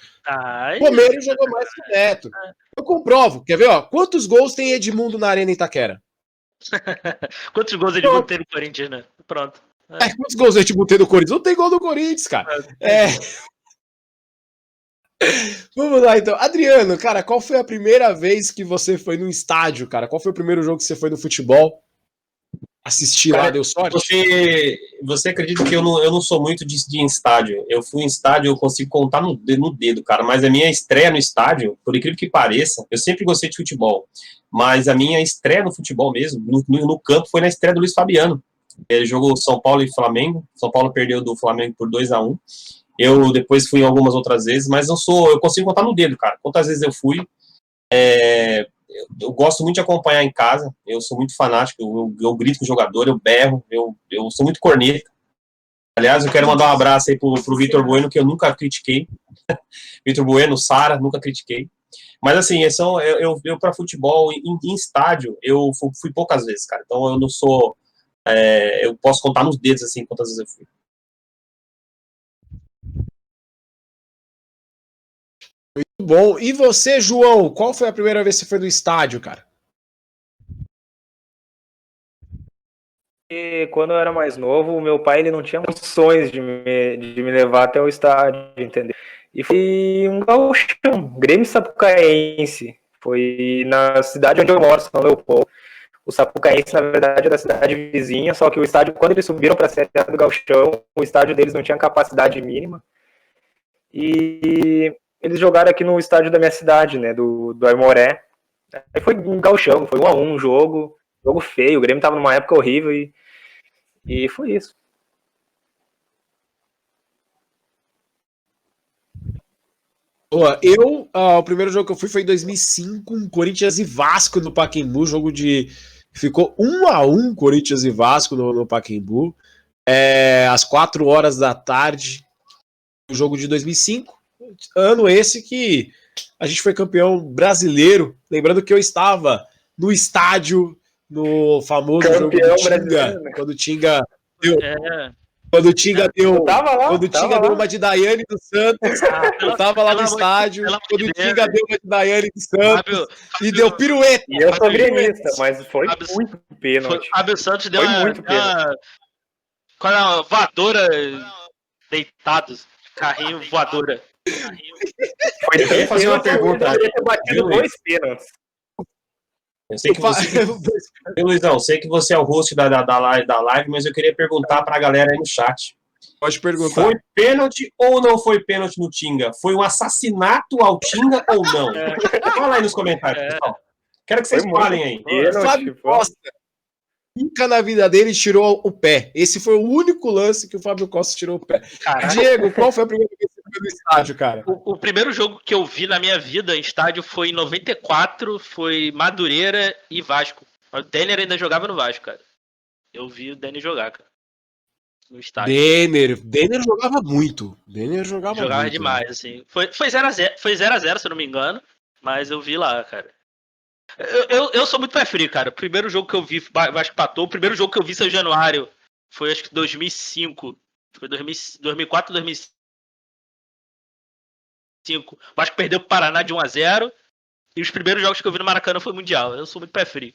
Romero jogou mais que o Neto. Eu comprovo. Quer ver? Quantos gols tem Edmundo na Arena Itaquera? Quantos gols Edmundo tem no Corinthians, né? Pronto. Quantos gols Edmundo tem no Corinthians? Não tem gol do Corinthians, cara. Vamos lá, então. Adriano, cara, qual foi a primeira vez que você foi num estádio, cara? Qual foi o primeiro jogo que você foi no futebol? Assistir lá, deu sorte? Você acredita que eu não sou muito de ir em estádio? Eu fui em estádio, eu consigo contar no dedo, cara, mas a minha estreia no estádio, por incrível que pareça, eu sempre gostei de futebol, mas a minha estreia no futebol mesmo, no campo, foi na estreia do Luiz Fabiano. Ele jogou São Paulo e Flamengo, São Paulo perdeu do Flamengo por 2-1, eu depois fui algumas outras vezes, mas eu consigo contar no dedo, cara, quantas vezes eu fui. Eu gosto muito de acompanhar em casa, eu sou muito fanático, eu grito com o jogador, eu berro, eu sou muito corneta. Aliás, eu quero mandar um abraço aí pro Vitor Bueno, que eu nunca critiquei. Vitor Bueno, Sara, nunca critiquei. Mas assim, eu para futebol, em estádio, eu fui poucas vezes, cara. Então eu não sou... eu posso contar nos dedos, assim, quantas vezes eu fui. Muito bom. E você, João, qual foi a primeira vez que você foi no estádio, cara? Quando eu era mais novo, o meu pai ele não tinha condições de me levar até o estádio, entendeu? E foi um gauchão, Grêmio Sapucaense. Foi na cidade onde eu moro, São Leopoldo. O Sapucaense, na verdade, é da cidade vizinha, só que o estádio, quando eles subiram para a Série A do Gauchão, o estádio deles não tinha capacidade mínima. E eles jogaram aqui no estádio da minha cidade, né, do Aimoré. Aí foi um gauchão, foi 1-1 um jogo feio, o Grêmio tava numa época horrível e foi isso. Boa, o primeiro jogo que eu fui foi em 2005, Corinthians e Vasco no Pacaembu, jogo de Ficou 1-1 Corinthians e Vasco no Pacaembu. Às 4 horas da tarde, o jogo de 2005. Ano esse que a gente foi campeão brasileiro. Lembrando que eu estava no estádio, no famoso jogo do Tinga, quando o Tinga deu... Quando o Tinga deu uma de Daiane dos Santos, eu tava lá no estádio. Quando o Tinga deu uma de Daiane dos Santos e deu pirueta. E eu sou gremista, mas foi muito pênalti. Fábio Santos deu com a voadora deitados, carrinho voadora. Foi Eu ia fazer uma pergunta. Eu ia ter batido 2 pênaltis. Eu sei que você, Luizão, sei que você é o host da live, mas eu queria perguntar pra galera aí no chat. Pode perguntar. Foi pênalti ou não foi pênalti no Tinga? Foi um assassinato ao Tinga ou não? Fala aí nos comentários, pessoal. Quero que vocês falem aí. Fábio Costa nunca na vida dele tirou o pé. Esse foi o único lance que o Fábio Costa tirou o pé. Caraca. Diego, qual foi a primeira vez que você foi no estádio, cara? O primeiro jogo que eu vi na minha vida em estádio foi em 94, foi Madureira e Vasco. O Denner ainda jogava no Vasco, cara. Eu vi o Denner jogar, cara. No estádio. Denner jogava muito. Jogava muito, demais, né? Assim. Foi 0-0, se eu não me engano. Mas eu vi lá, cara. Eu sou muito pé frio, cara. O primeiro jogo que eu vi, Vasco empatou. O primeiro jogo que eu vi São Januário foi acho que 2005. Foi 2004, 2005. O Vasco perdeu pro Paraná de 1-0. E os primeiros jogos que eu vi no Maracanã foi Mundial. Eu sou muito pé frio.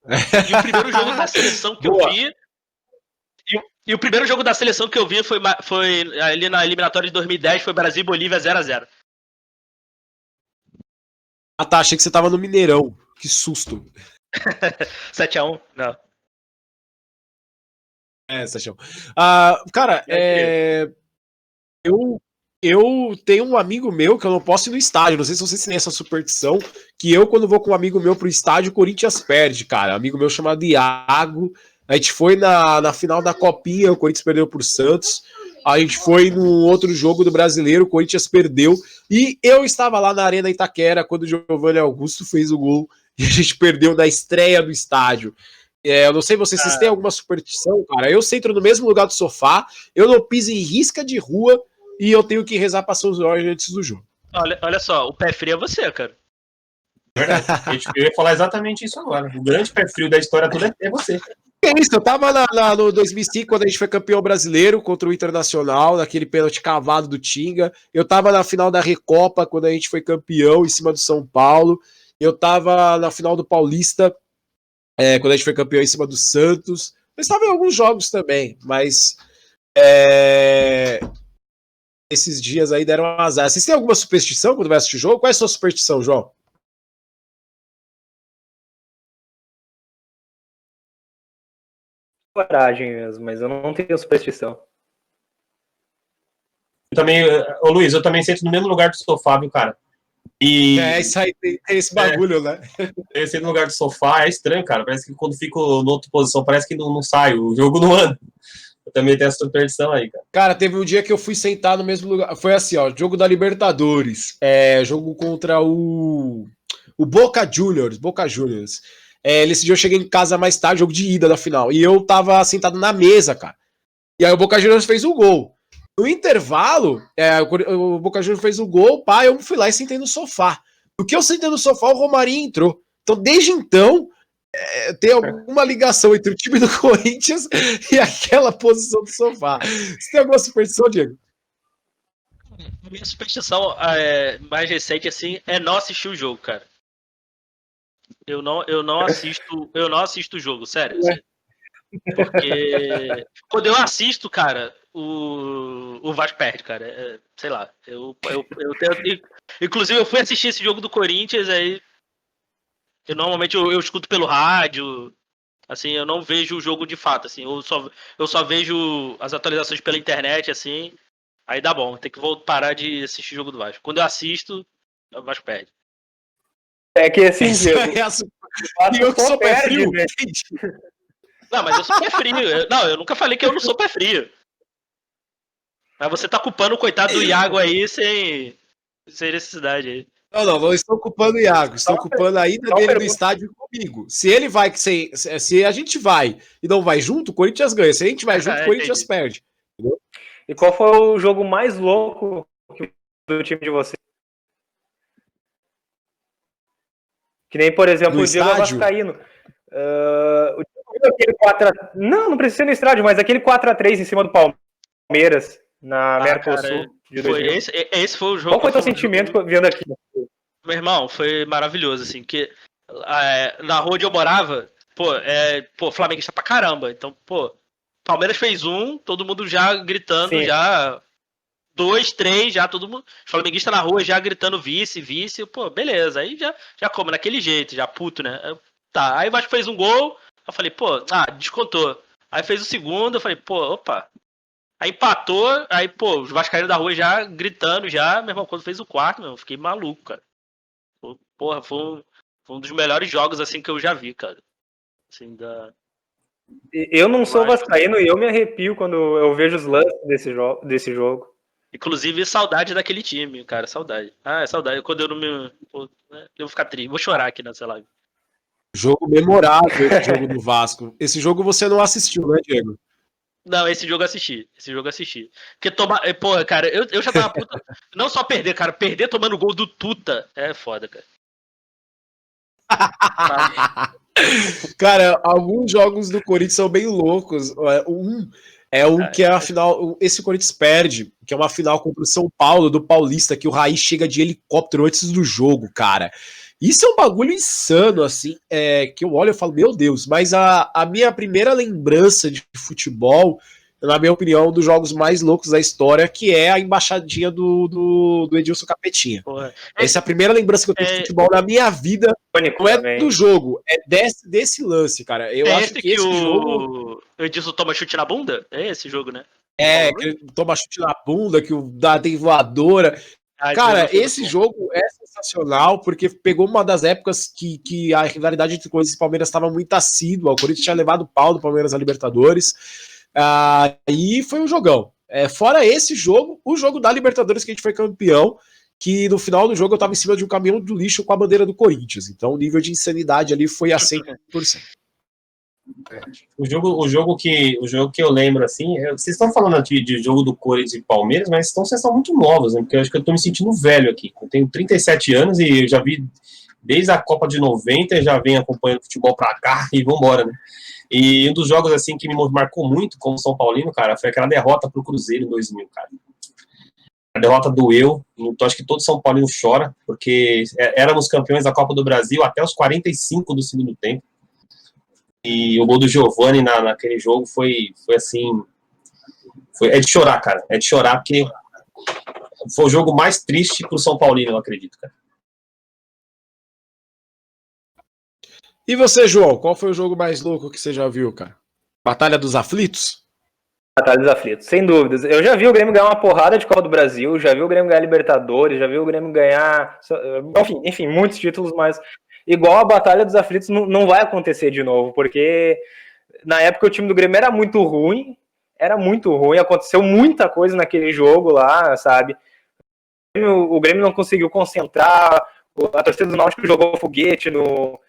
E o primeiro jogo da seleção que eu vi. E o primeiro jogo da seleção que eu vi foi ali na eliminatória de 2010, foi Brasil e Bolívia 0-0. Ah, tá. Achei que você tava no Mineirão. Que susto. 7-1, não. 7-1. Cara, eu tenho um amigo meu que eu não posso ir no estádio. Não sei se vocês têm essa superstição. Que eu, quando vou com um amigo meu pro estádio, o Corinthians perde, cara. Um amigo meu chamado Iago. A gente foi na final da Copinha, o Corinthians perdeu pro Santos. A gente foi no outro jogo do Brasileiro, o Corinthians perdeu. E eu estava lá na Arena Itaquera quando o Giovanni Augusto fez o gol e a gente perdeu na estreia do estádio. Eu não sei vocês têm alguma superstição, cara. Eu sento no mesmo lugar do sofá, eu não piso em risca de rua e eu tenho que rezar para São Jorge antes do jogo. Olha só, o pé frio é você, cara. Verdade. Eu ia falar exatamente isso agora. O grande pé frio da história toda é você. É isso, eu tava no 2005, quando a gente foi campeão brasileiro contra o Internacional, naquele pênalti cavado do Tinga. Eu tava na final da Recopa, quando a gente foi campeão em cima do São Paulo. Eu tava na final do Paulista, quando a gente foi campeão em cima do Santos. Eu estava em alguns jogos também, mas esses dias aí deram azar. Vocês têm alguma superstição quando vai assistir o jogo? Qual é a sua superstição, João? Coragem mesmo, mas eu não tenho superstição. Eu também, ô Luiz, eu também sento no mesmo lugar do sofá, viu, cara? E Isso aí, tem esse bagulho, né? Eu sento no lugar do sofá, é estranho, cara. Parece que quando fico na outra posição, parece que não sai, o jogo não anda. Eu também tenho essa superstição aí, cara. Cara, teve um dia que eu fui sentar no mesmo lugar. Foi assim, ó, jogo da Libertadores. Jogo contra o Boca Juniors. Nesse dia eu cheguei em casa mais tarde, jogo de ida da final. E eu tava sentado na mesa, cara. E aí o Boca Juniors fez o gol. No intervalo, o Boca Juniors fez o gol, pá, eu fui lá e sentei no sofá. No que eu sentei no sofá, o Romarinho entrou. Então, desde então, tem alguma ligação entre o time do Corinthians e aquela posição do sofá. Você tem alguma superstição, Diego? A minha superstição mais recente, assim, é não assistir o jogo, cara. Eu não assisto o jogo, sério. Assim. Porque quando eu assisto, cara, o Vasco perde, cara. Sei lá. Inclusive, eu fui assistir esse jogo do Corinthians, aí normalmente eu escuto pelo rádio. Assim, eu não vejo o jogo de fato, assim. Eu só vejo as atualizações pela internet, assim. Aí dá bom, tem que parar de assistir o jogo do Vasco. Quando eu assisto, o Vasco perde. É que assim, eu que sou pé frio. Não, mas eu sou pé frio. Eu nunca falei que eu não sou pé frio. Mas você tá culpando o coitado do Iago aí sem necessidade aí. Não estou culpando o Iago, estou culpando a ida dele no estádio comigo. Se ele vai, se a gente vai e não vai junto, o Corinthians ganha. Se a gente vai junto, o Corinthians perde. Entendeu? E qual foi o jogo mais louco do time de vocês? Que nem, por exemplo, No o Diego estádio? Vascaíno. O Diego, aquele 4x... Não precisa ser no estádio, mas aquele 4x3 em cima do Palmeiras, na Mercosul. Esse foi o jogo. Qual foi o teu sentimento vendo aqui? Meu irmão, foi maravilhoso, assim, que na rua onde eu morava, flamenguista pra caramba. Então, Palmeiras fez todo mundo já gritando, Sim. já 2, 3, já todo mundo, flamenguista na rua já gritando vice, beleza. Aí já como, naquele jeito, já puto, né? Tá, aí o Vasco fez um gol, eu falei, descontou. Aí fez o segundo, eu falei, opa. Aí empatou, aí, os vascaínos da rua já gritando, já, meu irmão, quando fez o quarto, eu fiquei maluco, cara. Porra, foi um dos melhores jogos, assim, que eu já vi, cara. Assim, Eu não sou vascaíno e eu me arrepio quando eu vejo os lances desse jogo. Inclusive, saudade daquele time, cara, saudade. Saudade. Quando eu não me... eu vou ficar triste, vou chorar aqui nessa live. Jogo memorável, esse jogo do Vasco. Esse jogo você não assistiu, né, Diego? Não, esse jogo eu assisti. Porque porra, cara, eu já tava puta. Não só perder, cara, perder tomando gol do Tuta é foda, cara. Cara, alguns jogos do Corinthians são bem loucos. Que é a final. Esse Corinthians perde, que é uma final contra o São Paulo, do Paulista, que o Raí chega de helicóptero antes do jogo, cara. Isso é um bagulho insano, assim, que eu olho e falo, meu Deus, mas a minha primeira lembrança de futebol, na minha opinião, um dos jogos mais loucos da história, que é a embaixadinha do Edilson Capetinha. Porra. Essa é a primeira lembrança que eu tenho de futebol na minha vida. Não é do jogo, é desse lance, cara. Eu acho que esse jogo... O Edilson toma chute na bunda? É esse jogo, né? Que ele toma chute na bunda, que tem voadora. Cara, esse jogo é sensacional, porque pegou uma das épocas que a rivalidade entre Corinthians e Palmeiras estava muito assídua. O Corinthians tinha levado o pau do Palmeiras na Libertadores. E foi um jogão. Fora esse jogo, o jogo da Libertadores que a gente foi campeão, que no final do jogo eu tava em cima de um caminhão do lixo com a bandeira do Corinthians. Então o nível de insanidade ali foi a 100%. O jogo que eu lembro, assim, vocês estão falando aqui de jogo do Corinthians e Palmeiras, mas vocês são muito novos, né? Porque eu acho que eu tô me sentindo velho aqui. Eu tenho 37 anos e eu já vi desde a Copa de 90, já venho acompanhando futebol pra cá e vambora, né? E um dos jogos, assim, que me marcou muito como São Paulino, cara, foi aquela derrota pro Cruzeiro em 2000, cara. A derrota doeu, então acho que todo São Paulino chora, porque éramos campeões da Copa do Brasil até os 45 do segundo tempo. E o gol do Giovani naquele jogo foi assim... É de chorar, cara. É de chorar, porque foi o jogo mais triste pro São Paulino, eu acredito, cara. E você, João, qual foi o jogo mais louco que você já viu, cara? Batalha dos Aflitos? Batalha dos Aflitos, sem dúvidas. Eu já vi o Grêmio ganhar uma porrada de Copa do Brasil, já vi o Grêmio ganhar Libertadores, já vi o Grêmio ganhar... Enfim, muitos títulos, mas igual a Batalha dos Aflitos não vai acontecer de novo, porque na época o time do Grêmio era muito ruim, aconteceu muita coisa naquele jogo lá, sabe? O Grêmio não conseguiu concentrar, a torcida do Náutico jogou foguete no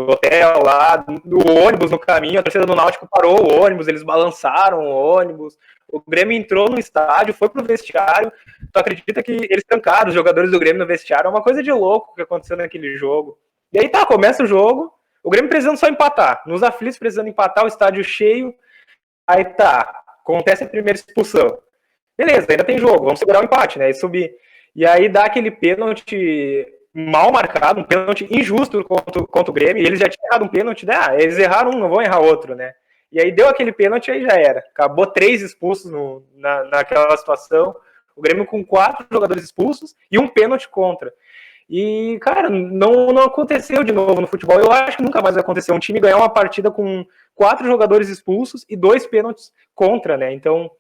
hotel lá, no ônibus no caminho, a torcida do Náutico parou o ônibus, eles balançaram o ônibus, o Grêmio entrou no estádio, foi pro vestiário, tu acredita que eles trancaram os jogadores do Grêmio no vestiário, é uma coisa de louco que aconteceu naquele jogo. E aí começa o jogo, o Grêmio precisando só empatar, nos aflitos precisando empatar, o estádio cheio, aí acontece a primeira expulsão. Beleza, ainda tem jogo, vamos segurar o empate, né, e subir. E aí dá aquele pênalti mal marcado, um pênalti injusto contra o Grêmio, e eles já tinham errado um pênalti, né? Eles erraram um, não vão errar outro, né? E aí deu aquele pênalti, aí já era. Acabou 3 expulsos naquela situação, o Grêmio com 4 jogadores expulsos e um pênalti contra. E, cara, não aconteceu de novo no futebol. Eu acho que nunca mais vai acontecer um time ganhar uma partida com 4 jogadores expulsos e 2 pênaltis contra, né? Então,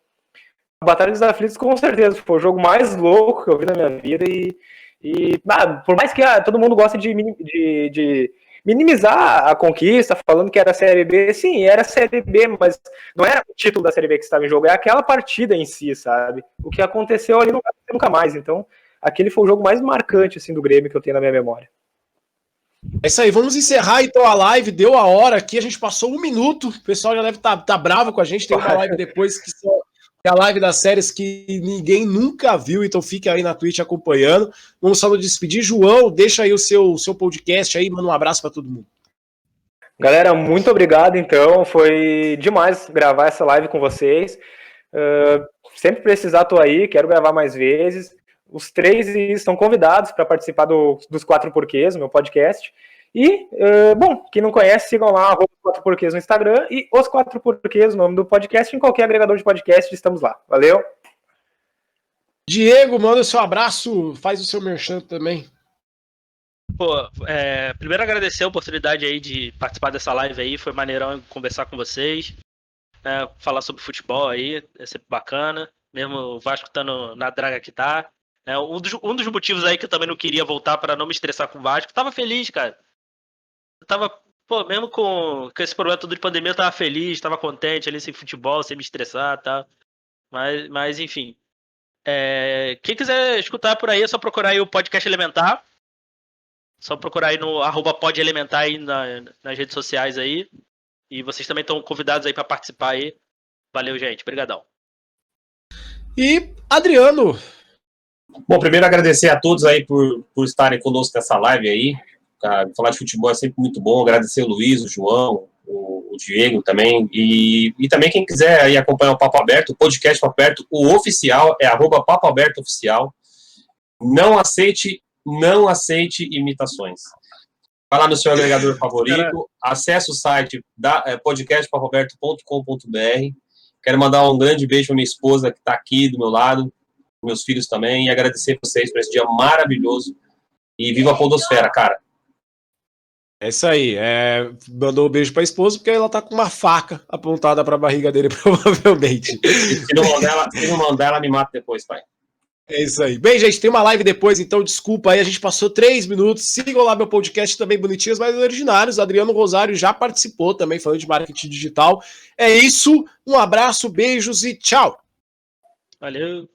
a Batalha dos Aflitos, com certeza, foi o jogo mais louco que eu vi na minha vida por mais que todo mundo gosta de minimizar a conquista, falando que era a Série B, sim, era a Série B, mas não era o título da Série B que estava em jogo, é aquela partida em si, sabe? O que aconteceu ali não vai acontecer nunca mais, então aquele foi o jogo mais marcante assim, do Grêmio que eu tenho na minha memória. É isso aí, vamos encerrar então a live, deu a hora aqui, a gente passou 1 minuto, o pessoal já deve tá bravo com a gente, tem uma live depois que é a live das séries que ninguém nunca viu, então fique aí na Twitch acompanhando. Vamos só nos despedir. João, deixa aí o seu podcast aí, manda um abraço para todo mundo. Galera, muito obrigado então, foi demais gravar essa live com vocês. Sempre precisar, tô aí, quero gravar mais vezes. Os 3 estão convidados para participar dos 4 Porquês, meu podcast. E, bom, quem não conhece, sigam lá, @4porquês no Instagram e os 4 Porquês, o nome do podcast, em qualquer agregador de podcast, estamos lá. Valeu! Diego, manda o seu abraço, faz o seu merchan também. Pô, primeiro agradecer a oportunidade aí de participar dessa live aí, foi maneirão conversar com vocês, falar sobre futebol aí, é sempre bacana, mesmo o Vasco estando na draga que tá. Um dos motivos aí que eu também não queria voltar para não me estressar com o Vasco, tava feliz, cara. Eu tava, pô, mesmo com esse problema todo de pandemia, eu tava feliz, tava contente ali sem futebol, sem me estressar e tal. Mas enfim. Quem quiser escutar por aí, é só procurar aí o Podcast Elementar. Só procurar aí no @podelementar aí nas redes sociais aí. E vocês também estão convidados aí para participar aí. Valeu, gente. Obrigadão. E Adriano. Bom, primeiro agradecer a todos aí por estarem conosco nessa live aí. Falar de futebol é sempre muito bom. Agradecer o Luiz, o João, o Diego também. E também quem quiser aí acompanhar o Papo Aberto, o podcast Papo Aberto, o oficial é @Papo Aberto Oficial. Não aceite imitações. Vai lá no seu agregador favorito, acesse o site podcastpapoaberto.com.br. Quero mandar um grande beijo para minha esposa que está aqui do meu lado, meus filhos também, e agradecer vocês por esse dia maravilhoso. E viva a Podosfera, cara. É isso aí. Mandou um beijo pra esposa, porque ela tá com uma faca apontada pra barriga dele, provavelmente. Se não mandar, ela me mata depois, pai. É isso aí. Bem, gente, tem uma live depois, então desculpa aí, a gente passou 3 minutos. Sigam lá meu podcast também, Bonitinhos Mais Originários. Adriano Rosário já participou também, falando de marketing digital. É isso, um abraço, beijos e tchau. Valeu.